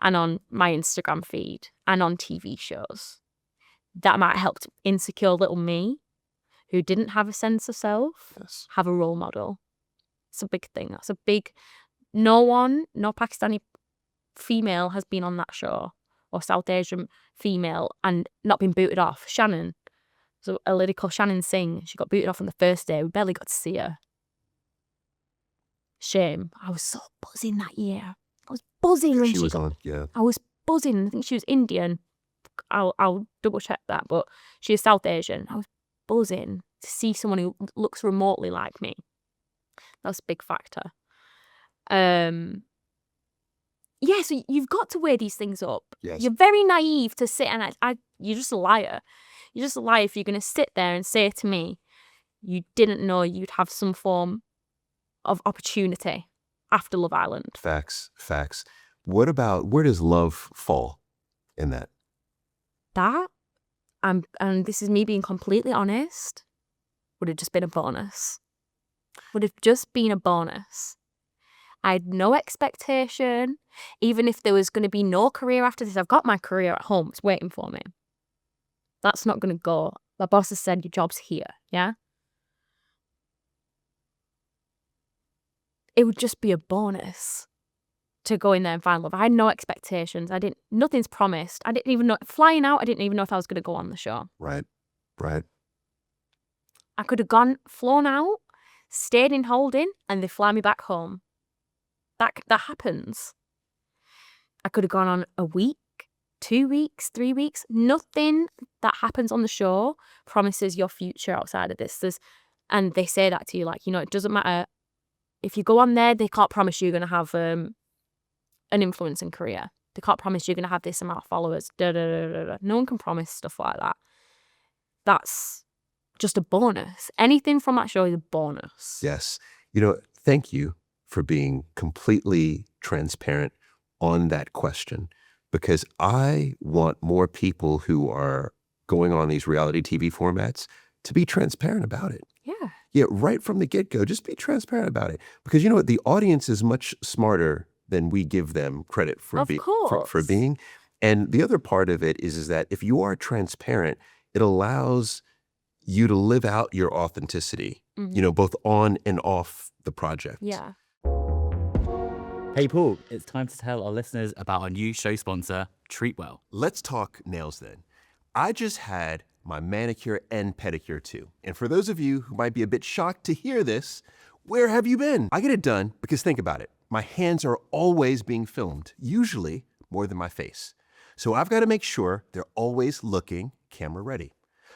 and on my Instagram feed and on TV shows. That might have helped insecure little me, who didn't have a sense of self, have a role model. It's a big thing. That's a big... No Pakistani female has been on that show, or South Asian female, and not been booted off. Shannon, so a lady called Shannon Singh, she got booted off on the first day. We barely got to see her. Shame. I was so buzzing that year. I was buzzing when she was on. Yeah. I was buzzing. I think she was Indian. I'll double check that, but she is South Asian. I was buzzing to see someone who looks remotely like me. That's a big factor. Yeah, so you've got to weigh these things up. Yes. You're very naive to sit and you're just a liar. You're just a liar if you're going to sit there and say to me, you didn't know you'd have some form of opportunity after Love Island. Facts. What about, where does love fall in that? That, and this is me being completely honest, would have just been a bonus. Would have just been a bonus. I had no expectation. Even if there was going to be no career after this, I've got my career at home. It's waiting for me. That's not going to go. My boss has said your job's here, yeah? It would just be a bonus to go in there and find love. I had no expectations. Nothing's promised. I didn't even know, flying out, I didn't even know if I was going to go on the show. Right. I could have flown out, stayed in holding, and they fly me back home. That happens. I could have gone on a week, 2 weeks, 3 weeks. Nothing that happens on the show promises your future outside of this. And they say that to you, like, it doesn't matter. If you go on there, they can't promise you're going to have an influencing career. They can't promise you're going to have this amount of followers. No one can promise stuff like that. That's just a bonus. Anything from that show is a bonus. Yes. Thank you for being completely transparent on that question, because I want more people who are going on these reality TV formats to be transparent about it. Yeah, right from the get-go, just be transparent about it. Because you know what? The audience is much smarter than we give them credit for being. And the other part of it is that if you are transparent, it allows you to live out your authenticity, both on and off the project. Yeah. Hey Paul, it's time to tell our listeners about our new show sponsor, Treatwell. Let's talk nails then. I just had my manicure and pedicure too. And for those of you who might be a bit shocked to hear this, where have you been? I get it done because think about it. My hands are always being filmed, usually more than my face. So I've got to make sure they're always looking camera ready.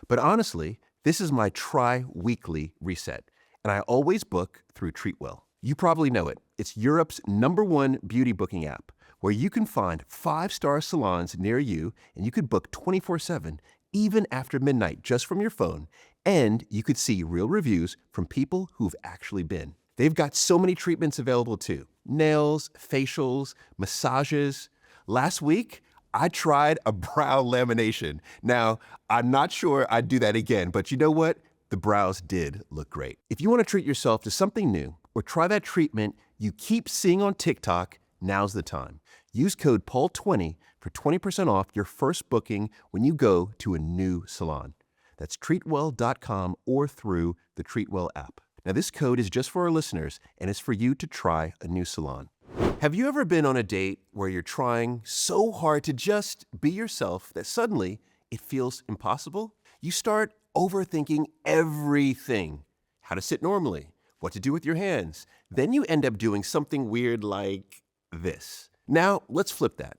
But honestly, this is my tri-weekly reset. And I always book through Treatwell. You probably know it. It's Europe's #1 beauty booking app, where you can find 5-star salons near you, and you could book 24/7, even after midnight, just from your phone. And you could see real reviews from people who've actually been. They've got so many treatments available too. Nails, facials, massages. Last week, I tried a brow lamination. Now, I'm not sure I'd do that again, but you know what? The brows did look great. If you want to treat yourself to something new or try that treatment you keep seeing on TikTok, now's the time. Use code PAUL20 for 20% off your first booking when you go to a new salon. That's treatwell.com or through the Treatwell app. Now, this code is just for our listeners, and it's for you to try a new salon. Have you ever been on a date where you're trying so hard to just be yourself that suddenly it feels impossible? You start overthinking everything. How to sit normally, what to do with your hands. Then you end up doing something weird like this. Now, let's flip that.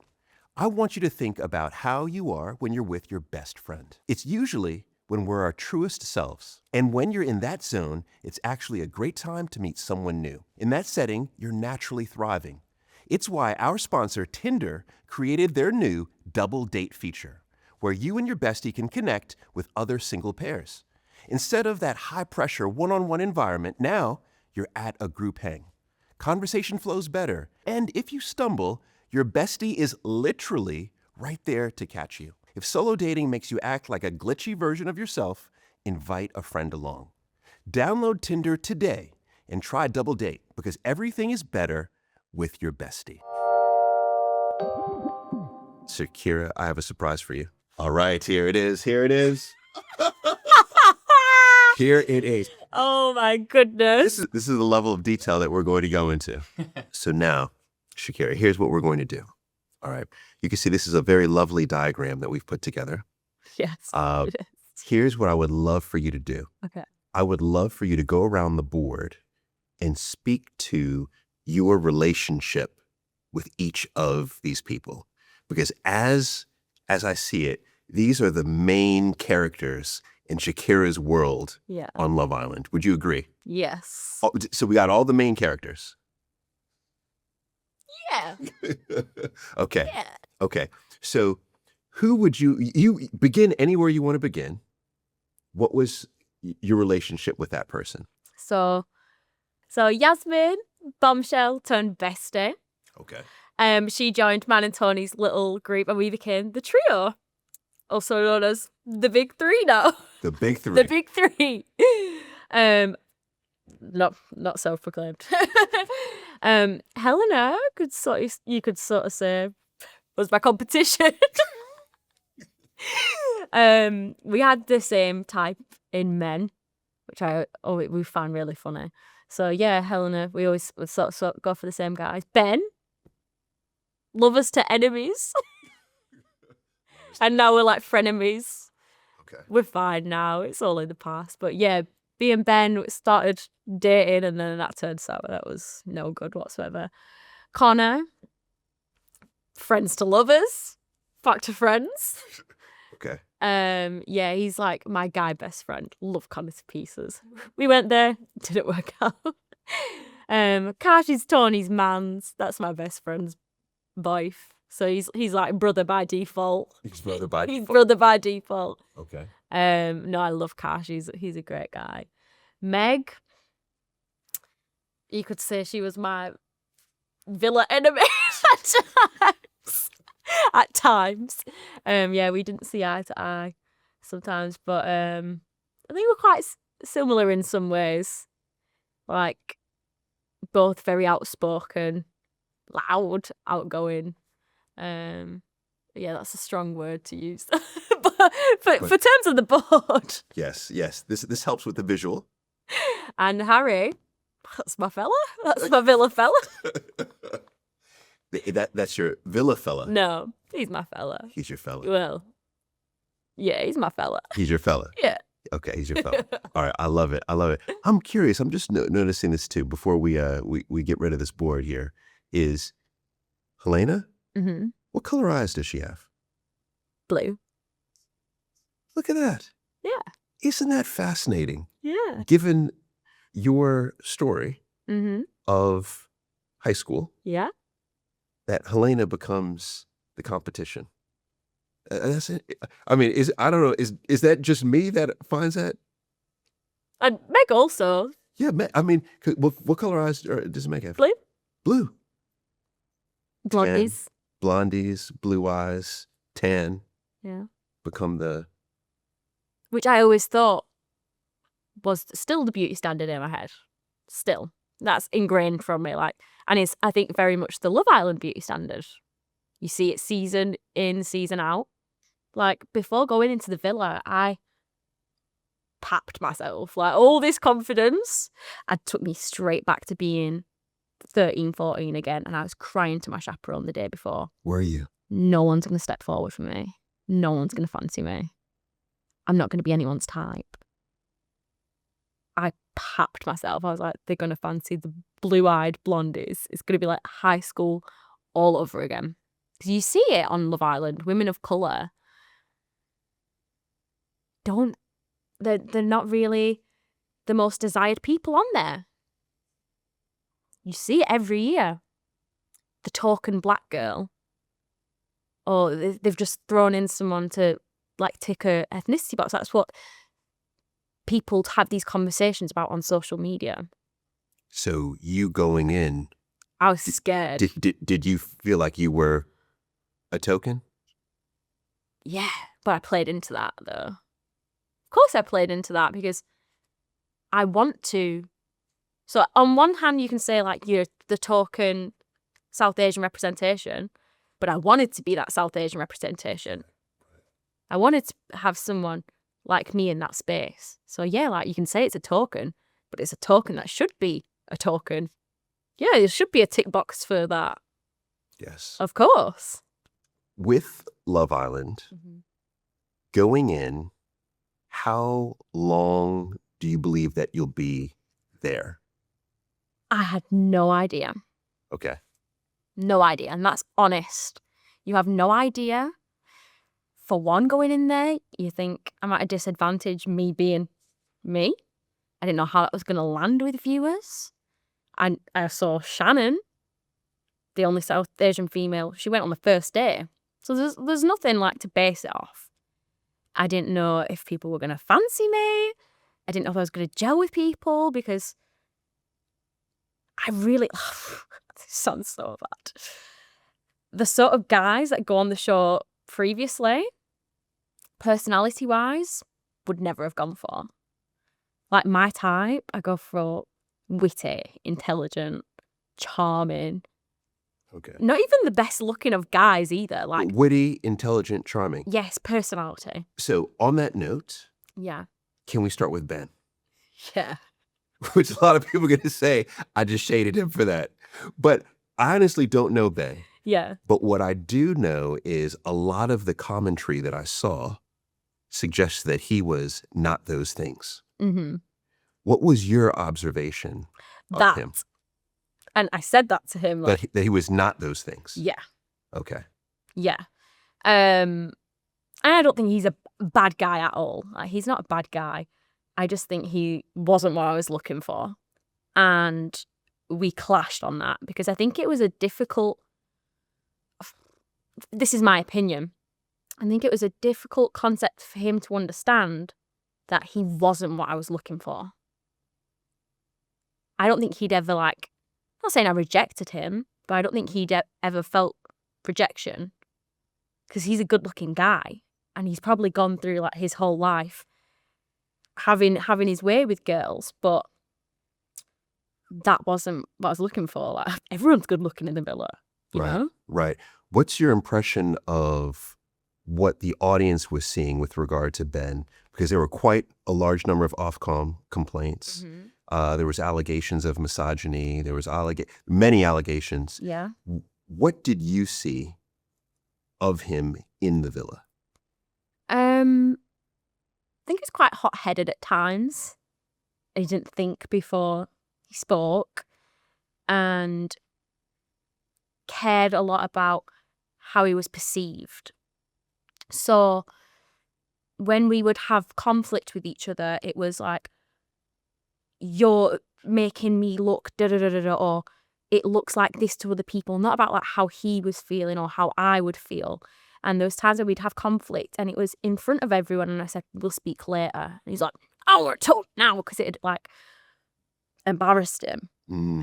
I want you to think about how you are when you're with your best friend. It's usually when we're our truest selves. And when you're in that zone, it's actually a great time to meet someone new. In that setting, you're naturally thriving. It's why our sponsor, Tinder, created their new double date feature, where you and your bestie can connect with other single pairs. Instead of that high-pressure one-on-one environment, now you're at a group hang. Conversation flows better, and if you stumble, your bestie is literally right there to catch you. If solo dating makes you act like a glitchy version of yourself, invite a friend along. Download Tinder today and try Double Date, because everything is better with your bestie. Shakira, I have a surprise for you. All right, here it is. Here it is. Here it is. Oh my goodness. This is the level of detail that we're going to go into. So now, Shakira, here's what we're going to do. All right. You can see this is a very lovely diagram that we've put together. Yes. It is. Here's what I would love for you to do. Okay. I would love for you to go around the board and speak to your relationship with each of these people. Because as I see it, these are the main characters in Shakira's world on Love Island. Would you agree? Yes. Oh, so we got all the main characters. Yeah. Okay. Yeah. Okay. So who would you begin anywhere you want to begin? What was your relationship with that person? So Yasmin, bombshell turned bestie. Okay. She joined Man and Tony's little group, and we became the trio, also known as the Big Three now. The Big Three. The Big Three. Not self-proclaimed. Helena you could sort of say was my competition. We had the same type in men, which we found really funny. So yeah, Helena, we always would sort of go for the same guys. Ben, lovers to enemies. And now we're like frenemies. Okay. We're fine now. It's all in the past. But yeah, me and Ben started dating, and then that turned sour. That was no good whatsoever. Connor, friends to lovers, back to friends. Okay. Yeah, he's like my guy best friend. Love Connor to pieces. We went there, didn't work out. Kashi's Tony's man's. That's my best friend's wife. So he's like brother by default. He's brother by He's default. brother by default. Okay. No, I love Cash. He's a great guy. Meg, you could say she was my villa enemy at times. Yeah, we didn't see eye to eye sometimes, but I think we're quite similar in some ways. Like both very outspoken, loud, outgoing. Yeah, that's a strong word to use. but for terms of the board. Yes. This helps with the visual. And Harry, that's my fella. That's my villa fella. That's your villa fella. No, he's my fella. He's your fella. Well, yeah, he's my fella. He's your fella. Yeah. Okay, he's your fella. All right, I love it. I'm curious. I'm just noticing this too. Before we get rid of this board here, is Helena? Mm-hmm. What color eyes does she have? Blue. Look at that. Yeah. Isn't that fascinating? Yeah. Given your story Mm-hmm. of high school, Yeah. that Helena becomes the competition. That's it. I mean, I don't know. Is that just me that finds that? And Meg also. Yeah, I mean, what color eyes does Meg have? Blue. Blue. Blondies. Blondies, blue eyes, tan. Yeah. Become the... Which I always thought was still the beauty standard in my head. Still. That's ingrained from me. And it's, I think, very much the Love Island beauty standard. You see it season in, season out. Like, before going into the villa, I papped myself. Like, all this confidence took me straight back to being 13, 14 again. And I was crying to my chaperone the day before. Were you? No one's going to step forward for me. No one's going to fancy me. I'm not going to be anyone's type. I papped myself. I was like, they're going to fancy the blue-eyed blondies. It's going to be like high school all over again. Because you see it on Love Island. Women of colour they're not really the most desired people on there. You see it every year. The token black girl. Or they've just thrown in someone to like tick a ethnicity box. That's what people have these conversations about on social media. So you going in, I was scared. did you feel like you were a token? Yeah, but I played into that though. Of course I played into that because I want to. So on one hand you can say like you're the token South Asian representation, but I wanted to be that South Asian representation. I wanted to have someone like me in that space. So yeah, like you can say it's a token, but it's a token that should be a token. Yeah, there should be a tick box for that. Yes. Of course. With Love Island, going in, how long do you believe that you'll be there? I had no idea. Okay. No idea. And that's honest. You have no idea. For one, going in there, you think I'm at a disadvantage, me being me. I didn't know how that was going to land with viewers. And I saw Shannon, the only South Asian female, she went on the first day. So there's nothing like to base it off. I didn't know if people were going to fancy me. I didn't know if I was going to gel with people because I really... this sounds so bad. The sort of guys that go on the show previously, personality-wise, would never have gone for. Like my type, I go for witty, intelligent, charming. Okay. Not even the best looking of guys either. Like, Witty, intelligent, charming. yes, personality. So on that note, Yeah. can we start with Ben? Yeah. Which a lot of people are going to say, I just shaded him for that. But I honestly don't know Ben. Yeah. But what I do know is a lot of the commentary that I saw suggests that he was not those things. Mm-hmm. What was your observation of That. him? And I said that to him. Like, That he was not those things? yeah. Okay. Yeah. And I don't think he's a bad guy at all. Like, he's not a bad guy. I just think he wasn't what I was looking for. And we clashed on that because I think it was a difficult... This is my opinion. I think it was a difficult concept for him to understand that he wasn't what I was looking for. I don't think he'd ever, like... I'm not saying I rejected him, but I don't think he'd ever felt rejection because he's a good-looking guy and he's probably gone through like his whole life having his way with girls, but that wasn't what I was looking for. Like, everyone's good-looking in the villa, you know? Right. What's your impression of what the audience was seeing with regard to Ben? Because there were quite a large number of Ofcom complaints. There was allegations of misogyny. There was many allegations. Yeah. What did you see of him in the villa? I think he was quite hot-headed at times. He didn't think before he spoke and cared a lot about how he was perceived. So when we would have conflict with each other, it was like, you're making me look da-da-da-da-da, or it looks like this to other people, not about like how he was feeling or how I would feel. And those times where we'd have conflict and it was in front of everyone and I said, we'll speak later. And he's like, oh, we're talking now, because it had like embarrassed him,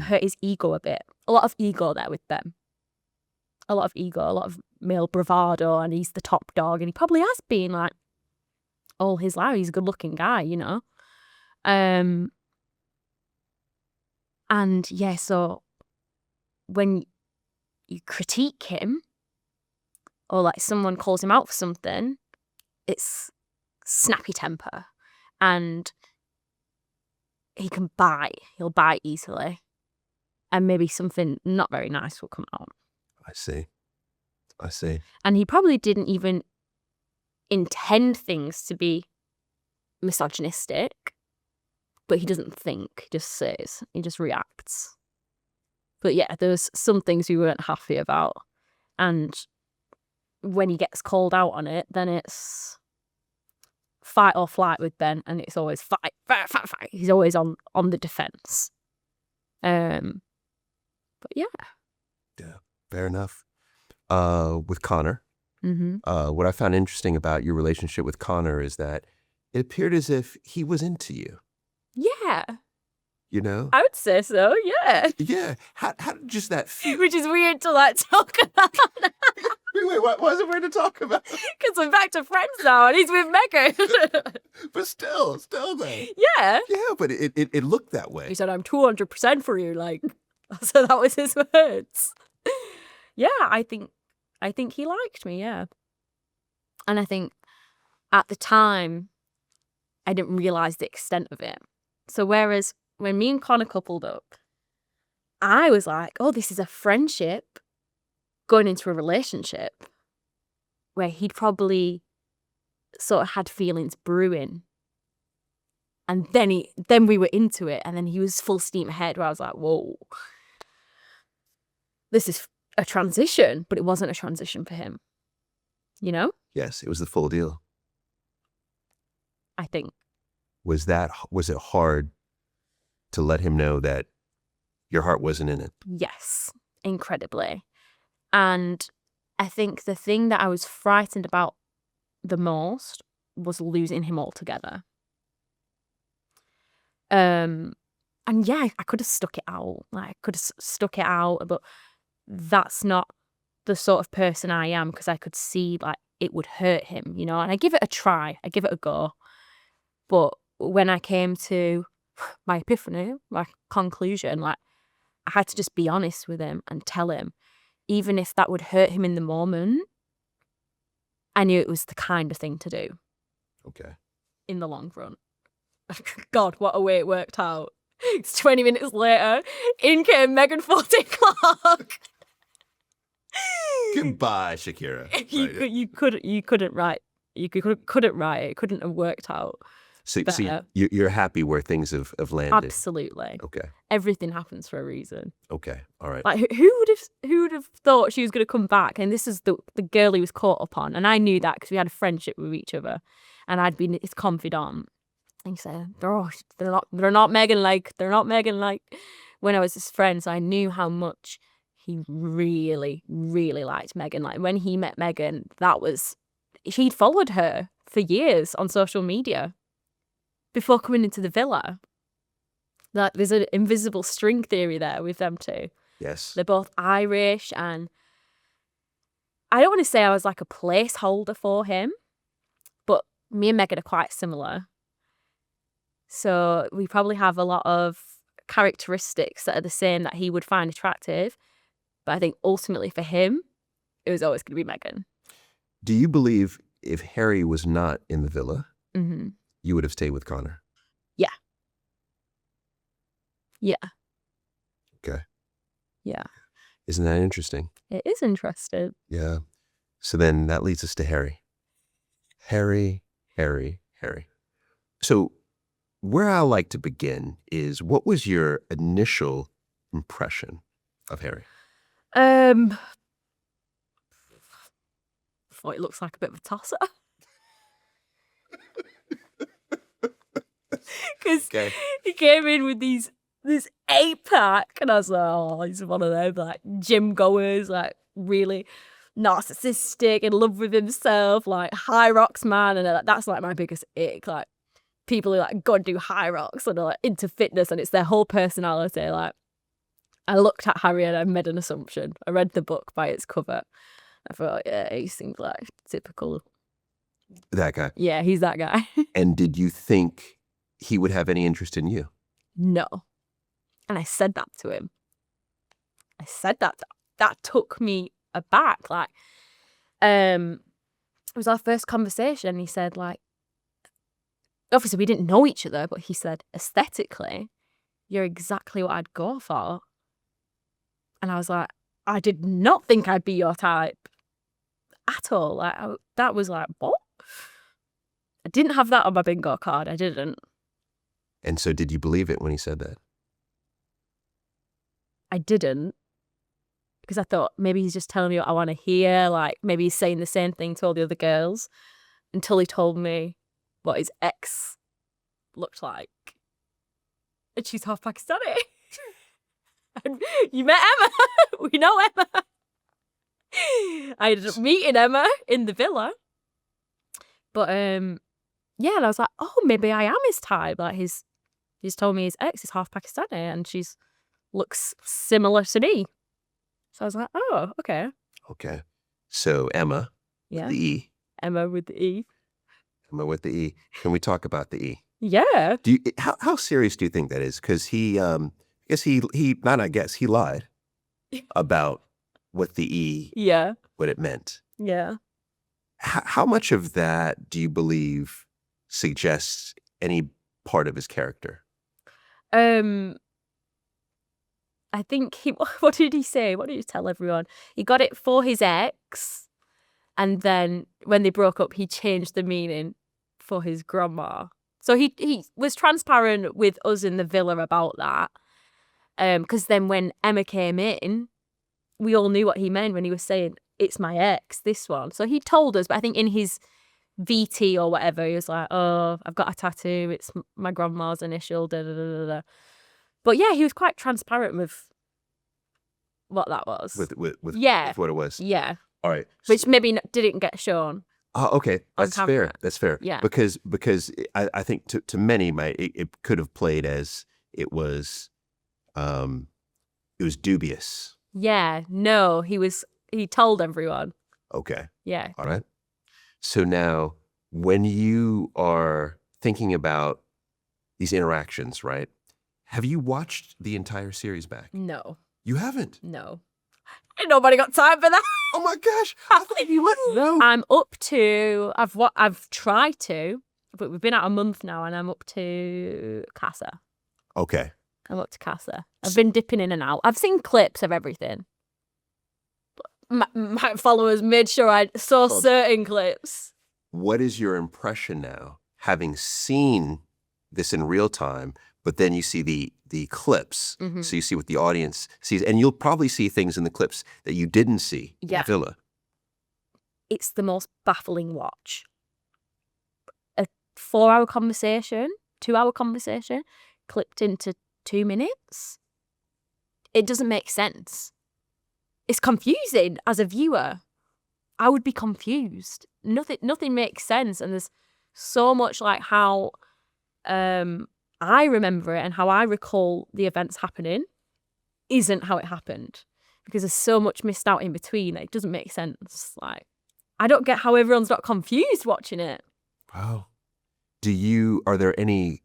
hurt his ego a bit. A lot of ego there with them. A lot of ego, a lot of male bravado, and he's the top dog, and he probably has been like all his life. He's a good looking guy, you know. And yeah, so when you critique him or like someone calls him out for something, it's snappy temper and he'll bite easily and maybe something not very nice will come out. I see. And he probably didn't even intend things to be misogynistic, But he doesn't think, he just says, he just reacts. But yeah, there's some things we weren't happy about. And when he gets called out on it, then it's fight or flight with Ben, and it's always fight. He's always on the defense. But yeah. Yeah, fair enough. With Connor, what I found interesting about your relationship with Connor is that it appeared as if he was into you. Yeah. You know? I would say so, yeah. Yeah. How did just that feel? Which is weird to like talk about. Wait, why is it weird to talk about? Because we're back to friends now and he's with Megan. But still though. Yeah. Yeah, but it looked that way. He said, I'm 200% for you, like. So that was his words. Yeah, I think he liked me, yeah. And I think at the time, I didn't realise the extent of it. So whereas when me and Connor coupled up, I was like, oh, this is a friendship going into a relationship, where he'd probably sort of had feelings brewing. And then we were into it, and then he was full steam ahead, where I was like, whoa, this is a transition, but it wasn't a transition for him. You know? Yes, it was the full deal. I think. Was it hard to let him know that your heart wasn't in it? Yes, incredibly. And I think the thing that I was frightened about the most was losing him altogether. And yeah, I could have stuck it out. Like, I could have stuck it out, but that's not the sort of person I am, because I could see like it would hurt him, you know. And I give it a try, I give it a go. But when I came to my epiphany, my conclusion, like, I had to just be honest with him and tell him, even if that would hurt him in the moment, I knew it was the kind of thing to do. Okay. In the long run. God, what a way it worked out. It's 20 minutes later, in came Megan 14 Clark. Goodbye, Shakira. You couldn't write it. It couldn't have worked out. So you're happy where things have landed? Absolutely. Okay. Everything happens for a reason. Okay. All right. Like, who would have thought she was going to come back? And this is the girl he was caught up on. And I knew that because we had a friendship with each other. And I'd been his confidant. And he said, they're not Megan like. They're not Megan like. When I was his friend, so I knew how much he really, really liked Megan. Like, when he met Megan, he'd followed her for years on social media before coming into the villa. Like, there's an invisible string theory there with them two. Yes. They're both Irish, and I don't want to say I was like a placeholder for him, but me and Megan are quite similar. So we probably have a lot of characteristics that are the same that he would find attractive. But I think ultimately for him, it was always going to be Megan. Do you believe if Harry was not in the villa, you would have stayed with Connor? Yeah. Yeah. Okay. Yeah. Isn't that interesting? It is interesting. Yeah. So then that leads us to Harry. Harry. So where I like to begin is, what was your initial impression of Harry? I thought it looks like a bit of a tosser. Because he came in with this 8-pack, and I was like, oh, he's one of them like gym goers, like really narcissistic, in love with himself, like high rocks man, and that's like my biggest ick. Like, people who like go and do high rocks and are like into fitness, and it's their whole personality. Like, I looked at Harry and I made an assumption. I read the book by its cover. I thought, yeah, he seemed like typical. That guy. Yeah, he's that guy. And did you think he would have any interest in you? No. And I said that to him. I said that. That took me aback. Like, it was our first conversation, and he said, like, obviously we didn't know each other, but he said, aesthetically, you're exactly what I'd go for. And I was like, I did not think I'd be your type at all. Like, that was like, what? I didn't have that on my bingo card. I didn't. And so did you believe it when he said that? I didn't, because I thought maybe he's just telling me what I want to hear. Like maybe he's saying the same thing to all the other girls, until he told me what his ex looked like. And she's half Pakistani. And you met Emma. We know Emma. I ended up meeting Emma in the villa. But yeah, and I was like, oh, maybe I am his type. Like he's told me his ex is half Pakistani and she's looks similar to me. So I was like, oh, okay. Okay. So Emma, Yeah. the E. Emma with the E. Emma with the E. Can we talk about the E? Yeah. How serious do you think that is? Because he lied about what the E, Yeah. what it meant. Yeah. How much of that do you believe suggests any part of his character? I think what did he say? What did he tell everyone? He got it for his ex, and then when they broke up, he changed the meaning for his grandma. So he was transparent with us in the villa about that. Because then when Emma came in, we all knew what he meant when he was saying, it's my ex, this one. So he told us, but I think in his VT or whatever, he was like, oh, I've got a tattoo, it's my grandma's initial, da da da da da. But yeah, he was quite transparent with what that was. With yeah, with what it was? Yeah. All right. Which maybe didn't get shown. Okay, that's fair. camera. That's fair. Yeah. Because I think to many, it could have played as it was dubious. Yeah. No, he told everyone. Okay. Yeah. All right. So now, when you are thinking about these interactions, right? Have you watched the entire series back? No. You haven't? No. Ain't nobody got time for that. Oh my gosh! I thought you would know. I'm up to. I've tried to, but we've been out a month now, and I'm up to Casa. Okay. I'm up to Casa. I've been dipping in and out. I've seen clips of everything. My followers made sure I saw certain clips. What is your impression now, having seen this in real time, but then you see the clips, Mm-hmm. so you see what the audience sees, and you'll probably see things in the clips that you didn't see in Yeah. the villa. It's the most baffling watch. A 4-hour conversation, 2-hour conversation, clipped into 2 minutes. It doesn't make sense. It's confusing as a viewer. I would be confused. Nothing makes sense, and there's so much like how I remember it and how I recall the events happening isn't how it happened, because there's so much missed out in between that it doesn't make sense. Like, I don't get how everyone's not confused watching it. Wow. Are there any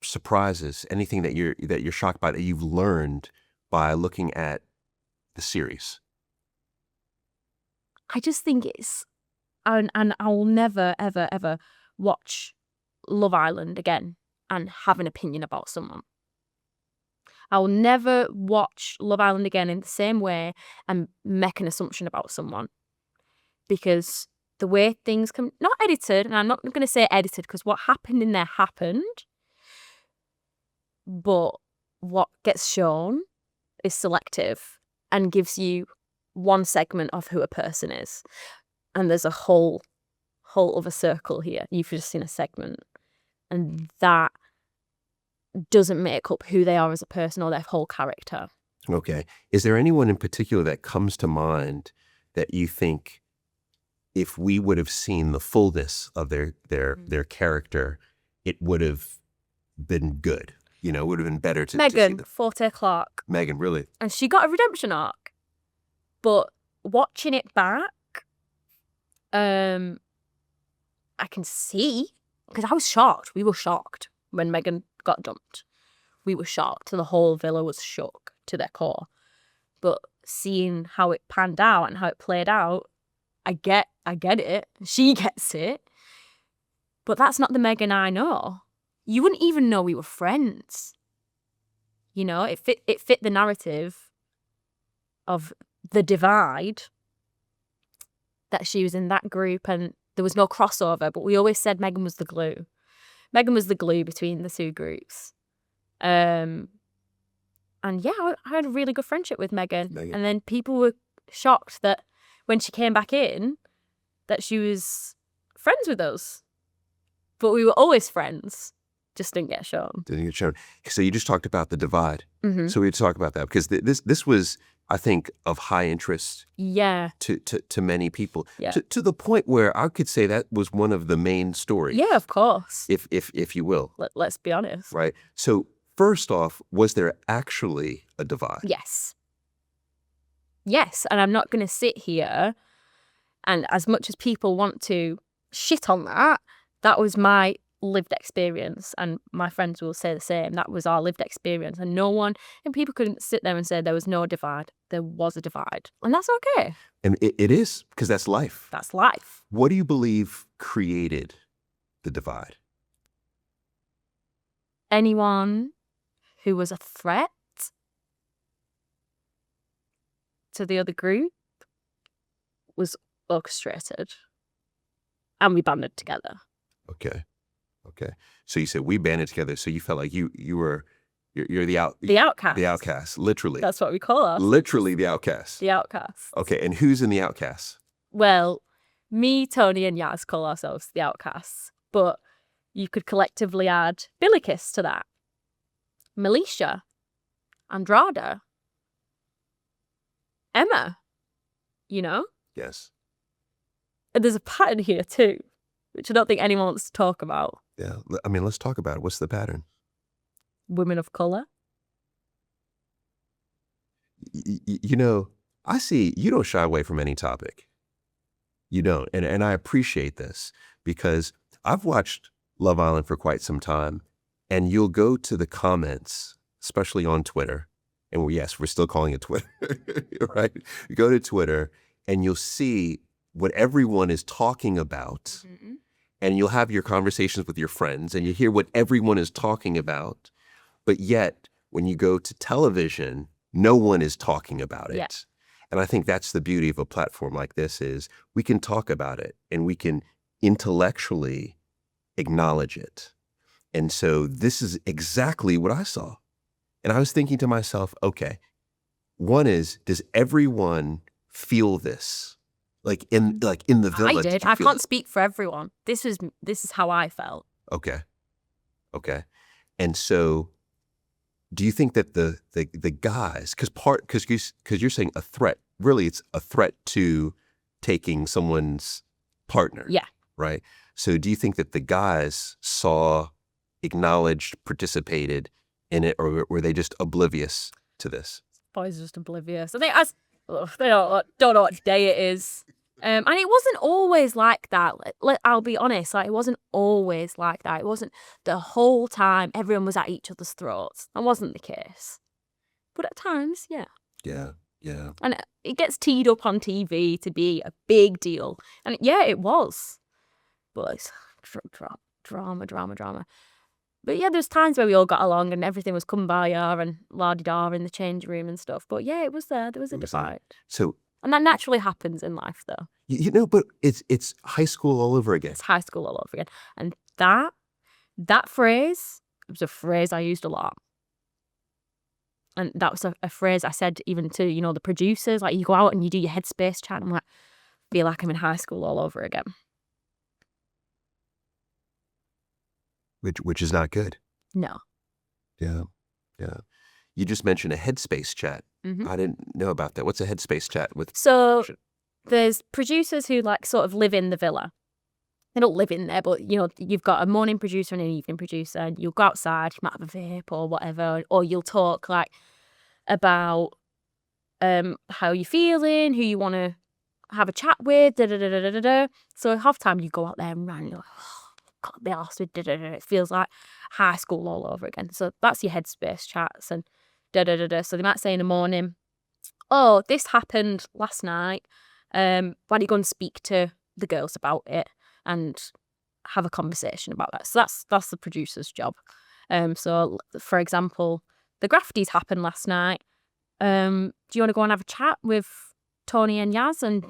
surprises, anything that you're shocked by that you've learned by looking at the series? I just think it's, and I'll never, ever, ever watch Love Island again and have an opinion about someone. I'll never watch Love Island again in the same way and make an assumption about someone. Because the way things come, not edited, and I'm not going to say edited because what happened in there happened, but what gets shown is selective and gives you one segment of who a person is. And there's a whole other circle here. You've just seen a segment. And that doesn't make up who they are as a person or their whole character. Okay. Is there anyone in particular that comes to mind that you think, if we would have seen the fullness of their character, it would have been good? You know, it would have been better to Megan see Forte Clark. Megan, really? And she got a redemption arc. But watching it back, I can see, because I was shocked. We were shocked when Megan got dumped. We were shocked. The whole villa was shook to their core. But seeing how it panned out and how it played out, I get it. She gets it. But that's not the Megan I know. You wouldn't even know we were friends. You know, it fit the narrative of the divide, that she was in that group and there was no crossover, but we always said Megan was the glue. Megan was the glue between the two groups. And yeah, I had a really good friendship with Megan. And then people were shocked that when she came back in, that she was friends with us. But we were always friends. Just didn't get shown. Didn't get shown. So you just talked about the divide. Mm-hmm. So we had to talk about that because this was, I think, of high interest to many people. Yeah. To the point where I could say that was one of the main stories. Yeah, of course. If you will. Let's be honest. Right. So first off, was there actually a divide? Yes. Yes, and I'm not going to sit here and as much as people want to shit on that, that was my lived experience, and my friends will say the same. That was our lived experience, and people couldn't sit there and say there was no divide. There was a divide, and that's okay. And it is, because that's life. That's life. What do you believe created the divide? Anyone who was a threat to the other group was orchestrated, and we banded together. Okay. So you said we banded together. So you felt like you're the outcast. The outcast, literally. That's what we call us. Literally the outcast. The outcast. Okay, and who's in the outcasts? Well, me, Tony, and Yaz call ourselves the outcasts, but you could collectively add Billikis to that. Militia, Andrada, Emma, Yes. And there's a pattern here too, which I don't think anyone wants to talk about. Yeah, I mean, let's talk about it. What's the pattern? Women of colour. I see you don't shy away from any topic. You don't. And I appreciate this because I've watched Love Island for quite some time, and you'll go to the comments, especially on Twitter. And yes, we're still calling it Twitter, right? You go to Twitter and you'll see what everyone is talking about. Mm-hmm. And you'll have your conversations with your friends and you hear what everyone is talking about. But yet, when you go to television, no one is talking about it. Yeah. And I think that's the beauty of a platform like this is we can talk about it and we can intellectually acknowledge it. And so this is exactly what I saw. And I was thinking to myself, okay, one is, does everyone feel this? Like in the village? I did. I can't speak for everyone. This is how I felt. Okay. And so do you think that the guys, because you're saying a threat, really it's a threat to taking someone's partner. Yeah. Right? So do you think that the guys saw, acknowledged, participated in it, or were they just oblivious to this? Boys are just oblivious. I think they don't know what day it is. And it wasn't always like that. I'll be honest, it wasn't always like that. It wasn't the whole time everyone was at each other's throats. That wasn't the case. But at times, yeah. Yeah. And it gets teed up on TV to be a big deal. And yeah, it was. But it's drama. But yeah, there's times where we all got along and everything was kumbaya and la-di-da in the change room and stuff. But yeah, it was there. There was a divide. And that naturally happens in life, though. But it's high school all over again. It's high school all over again. And that phrase was a phrase I used a lot. And that was a phrase I said even to, the producers. Like, you go out and you do your headspace chat. And I'm like, I feel like I'm in high school all over again. Which is not good. No. Yeah. You just mentioned a headspace chat. Mm-hmm. I didn't know about that. What's a headspace chat with? So there's producers who sort of live in the villa. They don't live in there, but you've got a morning producer and an evening producer, and you'll go outside, you might have a vape or whatever, or you'll talk about how you're feeling, who you want to have a chat with, da-da-da-da-da-da. So half time you go out there and run, you're like, can't be arsed with da-da-da. It feels like high school all over again. So that's your headspace chats and da-da-da-da. So they might say in the morning, oh, this happened last night. Why don't you go and speak to the girls about it and have a conversation about that? So that's the producer's job. So for example, the grafties happened last night. Do you want to go and have a chat with Tony and Yaz and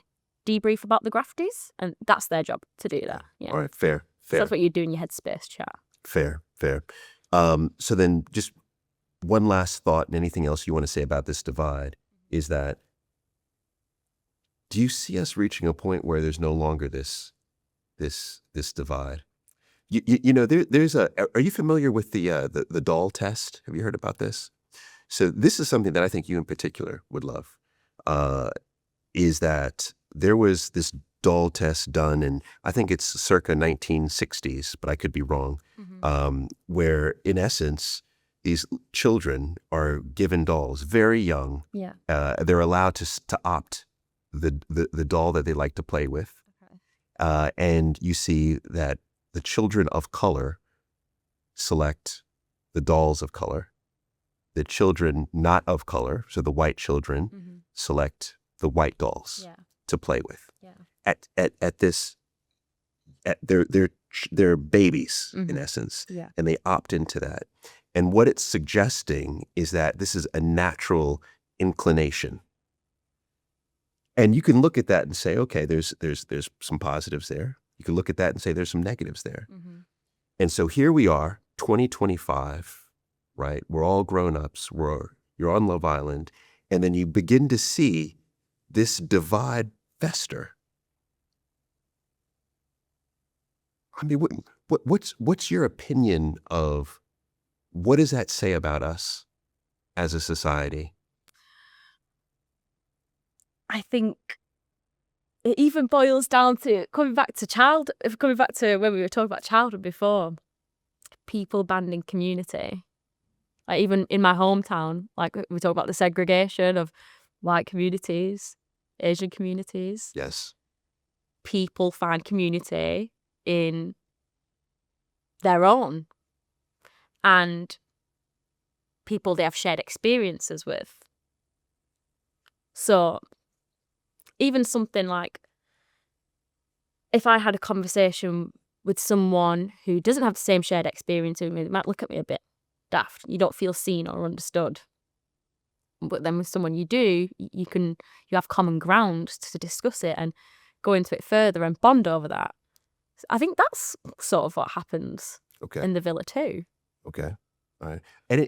debrief about the grafties? And that's their job to do that. Yeah. All right, fair. So that's what you do in your headspace chat. Fair. So then just one last thought and anything else you want to say about this divide is that, do you see us reaching a point where there's no longer this divide? Are you familiar with the doll test? Have you heard about this? So this is something that I think you in particular would love, is that there was this doll test done, and I think it's circa 1960s, but I could be wrong, where in essence, these children are given dolls very young. Yeah. They're allowed to opt the doll that they like to play with. Okay. And you see that the children of color select the dolls of color. The children not of color, so the white children, select the white dolls to play with. Yeah. They're babies in essence, and they opt into that. And what it's suggesting is that this is a natural inclination. And you can look at that and say, okay, there's some positives there. You can look at that and say there's some negatives there. And so here we are, 2025, right? We're all grown-ups. You're on Love Island. And then you begin to see this divide fester. I mean, what's your opinion of what does that say about us as a society? I think it even boils down to coming back to when we were talking about childhood before, people banding community. Like even in my hometown, like we talk about the segregation of white communities, Asian communities. Yes. People find community in their own, and people they have shared experiences with. So even something like, if I had a conversation with someone who doesn't have the same shared experience with me, they might look at me a bit daft. You don't feel seen or understood. But then with someone you do, you have common ground to discuss it and go into it further and bond over that. I think that's sort of what happens in the villa too. Okay. All right. And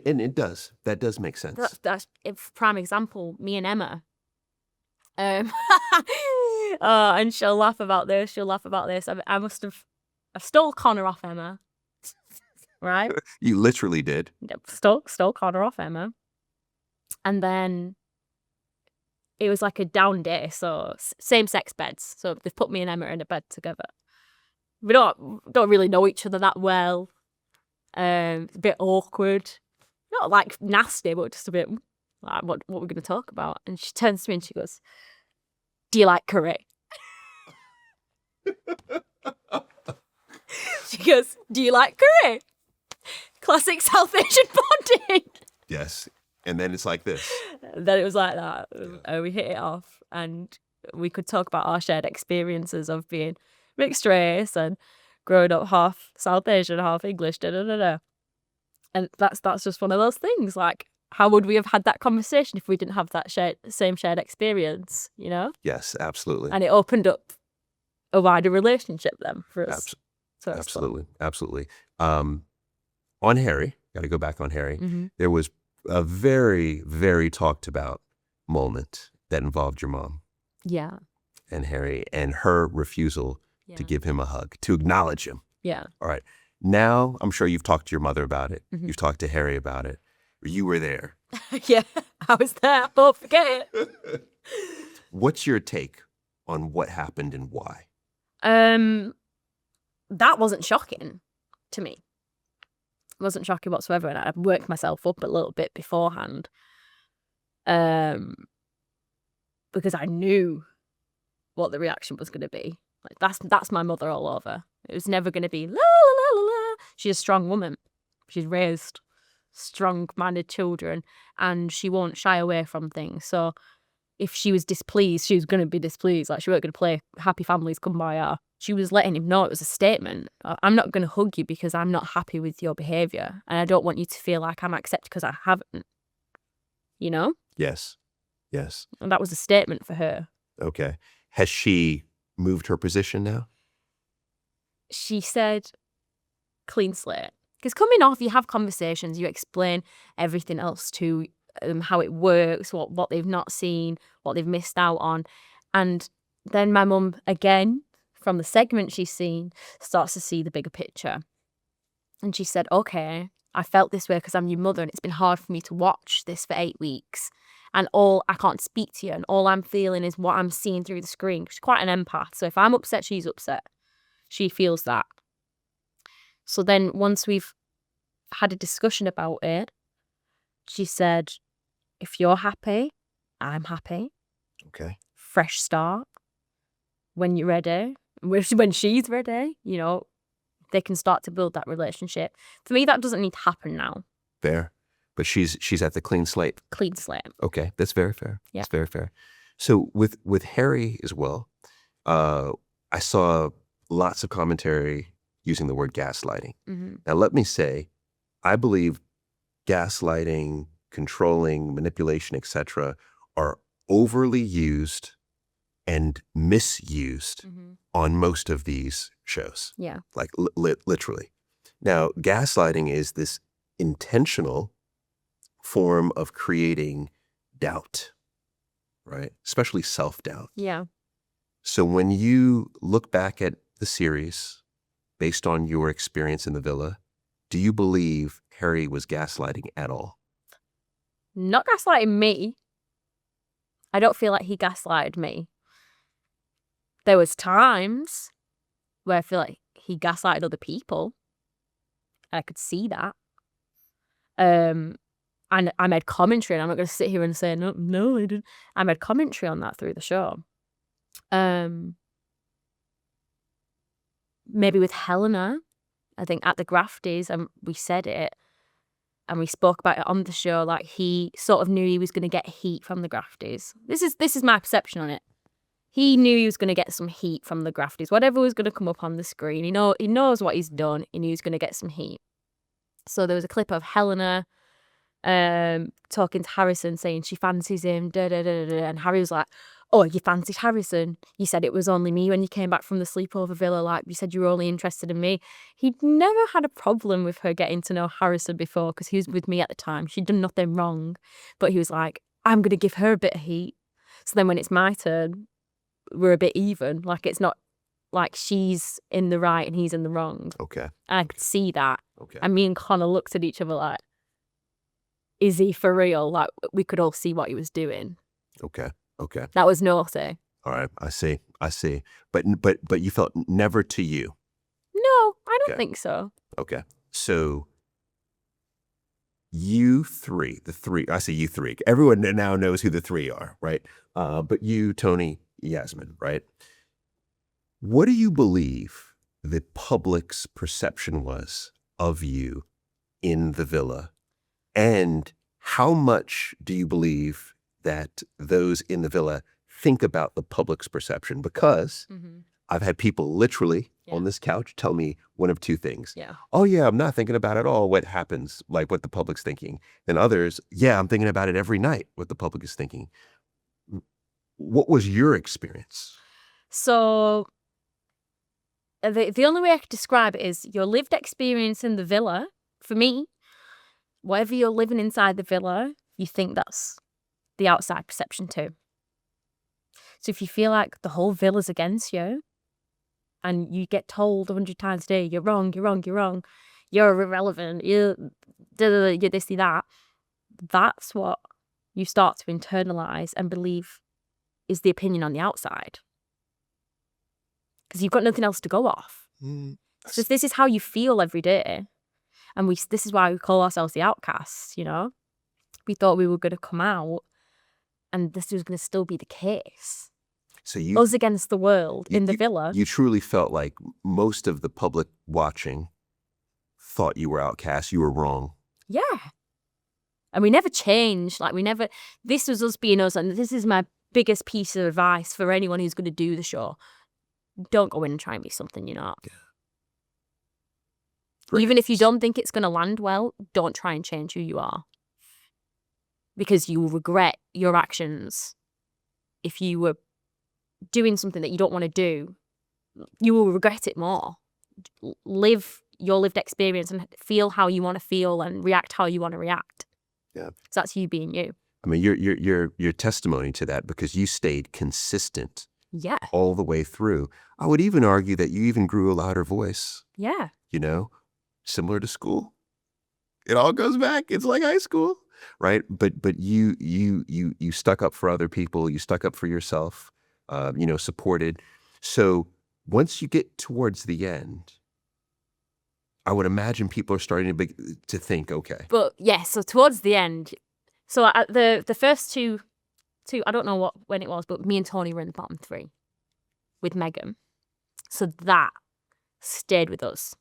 that does make sense. That's a prime example, me and Emma. And she'll laugh about this. I stole Connor off Emma. Right? You literally did. Stole Connor off Emma. And then it was like a down day, so same-sex beds. So they've put me and Emma in a bed together. We don't really know each other that well. It's a bit awkward. Not like nasty, but just a bit like what we're going to talk about. And she turns to me and she goes, "Do you like curry?" She goes, "Do you like curry?" Classic South Asian bonding. Yes. And then it's like this. Then it was like that. We hit it off, and we could talk about our shared experiences of being mixed race and growing up half South Asian, half English, And that's just one of those things. Like, how would we have had that conversation if we didn't have that same shared experience, you know? Yes, absolutely. And it opened up a wider relationship then for us. Absolutely. On Harry, got to go back on Harry, there was a very, very talked about moment that involved your mom. Yeah. And Harry and her refusal to give him a hug, to acknowledge him. Yeah. All right. Now, I'm sure you've talked to your mother about it. You've talked to Harry about it. You were there. Yeah, I was there. Don't forget it. What's your take on what happened and why? That wasn't shocking to me. It wasn't shocking whatsoever, and I'd worked myself up a little bit beforehand. Because I knew what the reaction was going to be. Like that's my mother all over. It was never going to be la la la la la. She's a strong woman. She's raised strong-minded children, and she won't shy away from things. So if she was displeased, she was going to be displeased. Like, she weren't going to play Happy Families Come By Her. She was letting him know it was a statement. I'm not going to hug you because I'm not happy with your behaviour, and I don't want you to feel like I'm accepted because I haven't. You know? Yes. And that was a statement for her. Okay. Has she moved her position now? She said, clean slate. Because coming off, you have conversations, you explain everything else to how it works, what they've not seen, what they've missed out on. And then my mum, again, from the segment she's seen, starts to see the bigger picture. And she said, okay, I felt this way because I'm your mother and it's been hard for me to watch this for 8 weeks. And I can't speak to you and all I'm feeling is what I'm seeing through the screen. She's quite an empath. So if I'm upset, she's upset. She feels that. So then once we've had a discussion about it, she said, if you're happy, I'm happy. Okay. Fresh start. When you're ready, when she's ready, you know, they can start to build that relationship. For me, that doesn't need to happen now. Fair. But she's at the clean slate. Clean slate. Okay, that's very fair. Yeah. That's very fair. So with Harry as well, I saw lots of commentary using the word gaslighting. Mm-hmm. Now, let me say, I believe gaslighting, controlling, manipulation, etc., are overly used and misused Mm-hmm. on most of these shows. Yeah. Like literally. Now, gaslighting is this intentional form of creating doubt, right? Especially self-doubt. Yeah. So when you look back at the series based on your experience in the villa, do you believe Harry was gaslighting at all? Not gaslighting me. I don't feel like he gaslighted me. There was times where I feel like he gaslighted other people. I could see that. And I made commentary, and I'm not going to sit here and say, no, I didn't. I made commentary on that through the show. Maybe with Helena, I think at the Grafties, and we said it, and we spoke about it on the show, like he sort of knew he was going to get heat from the Grafties. This is my perception on it. He knew he was going to get some heat from the Grafties. Whatever was going to come up on the screen, he knows what he's done. He knew he was going to get some heat. So there was a clip of Helena talking to Harrison, saying she fancies him, and Harry was like, oh, you fancied Harrison? You said it was only me when you came back from the sleepover villa, like you said you were only interested in me. He'd never had a problem with her getting to know Harrison before because he was with me at the time. She'd done nothing wrong. But he was like, I'm going to give her a bit of heat. So then when it's my turn, we're a bit even. Like it's not like she's in the right and he's in the wrong. Okay. And I could see that. Okay. And me and Connor looked at each other like, is he for real? Like we could all see what he was doing. Okay. Okay. That was naughty. All right. I see. But you felt never to you. No, I don't Okay. think so. Okay. So you three, I say you three. Everyone now knows who the three are, right? But you, Tony, Yasmin, right? What do you believe the public's perception was of you in the villa? And how much do you believe that those in the villa think about the public's perception? Because I've had people literally on this couch tell me one of two things. Yeah. Oh, yeah, I'm not thinking about at all what happens, like what the public's thinking. And others, yeah, I'm thinking about it every night, what the public is thinking. What was your experience? So the only way I could describe it is your lived experience in the villa. For me, whatever you're living inside the villa, you think that's the outside perception too. So if you feel like the whole villa's against you and you get told 100 times a day, you're wrong, you're irrelevant, you're this, you're that, that's what you start to internalize and believe is the opinion on the outside. Because you've got nothing else to go off. So this is how you feel every day. And this is why we call ourselves the outcasts, you know? We thought we were going to come out and this was going to still be the case. So you, us against the world in the villa. You truly felt like most of the public watching thought you were outcast, you were wrong. Yeah. And we never changed. Like this was us being us. And this is my biggest piece of advice for anyone who's going to do the show. Don't go in and try and be something you're not. Yeah. Even if you don't think it's going to land well, don't try and change who you are. Because you will regret your actions. If you were doing something that you don't want to do, you will regret it more. Live your lived experience and feel how you want to feel and react how you want to react. Yeah. So that's you being you. I mean, you're testimony to that because you stayed consistent Yeah. all the way through. I would even argue that you even grew a louder voice, Yeah. you know, similar to school. It all goes back. It's like high school, right? But you stuck up for other people. You stuck up for yourself, supported. So once you get towards the end, I would imagine people are starting to think, okay. But yeah, so towards the end, so at the first two, I don't know when it was, but me and Tony were in the bottom 3 with Megan. So that stayed with us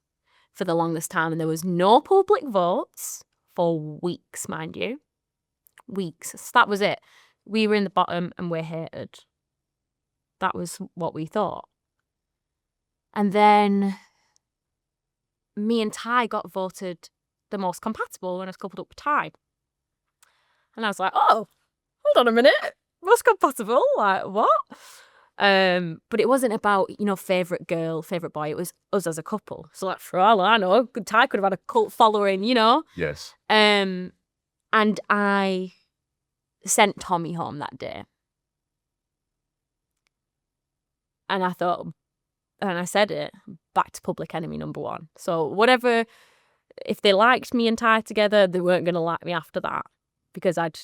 for the longest time. And there was no public votes for weeks, mind you. Weeks. So that was it. We were in the bottom and we're hated. That was what we thought. And then me and Ty got voted the most compatible when I was coupled up with Ty. And I was like, oh, hold on a minute. Most compatible? Like, what? But it wasn't about, favourite girl, favourite boy. It was us as a couple. So, like, for all I know, Ty could have had a cult following, Yes. And I sent Tommy home that day. And I thought, and I said it, back to public enemy number 1. So whatever, if they liked me and Ty together, they weren't going to like me after that because I'd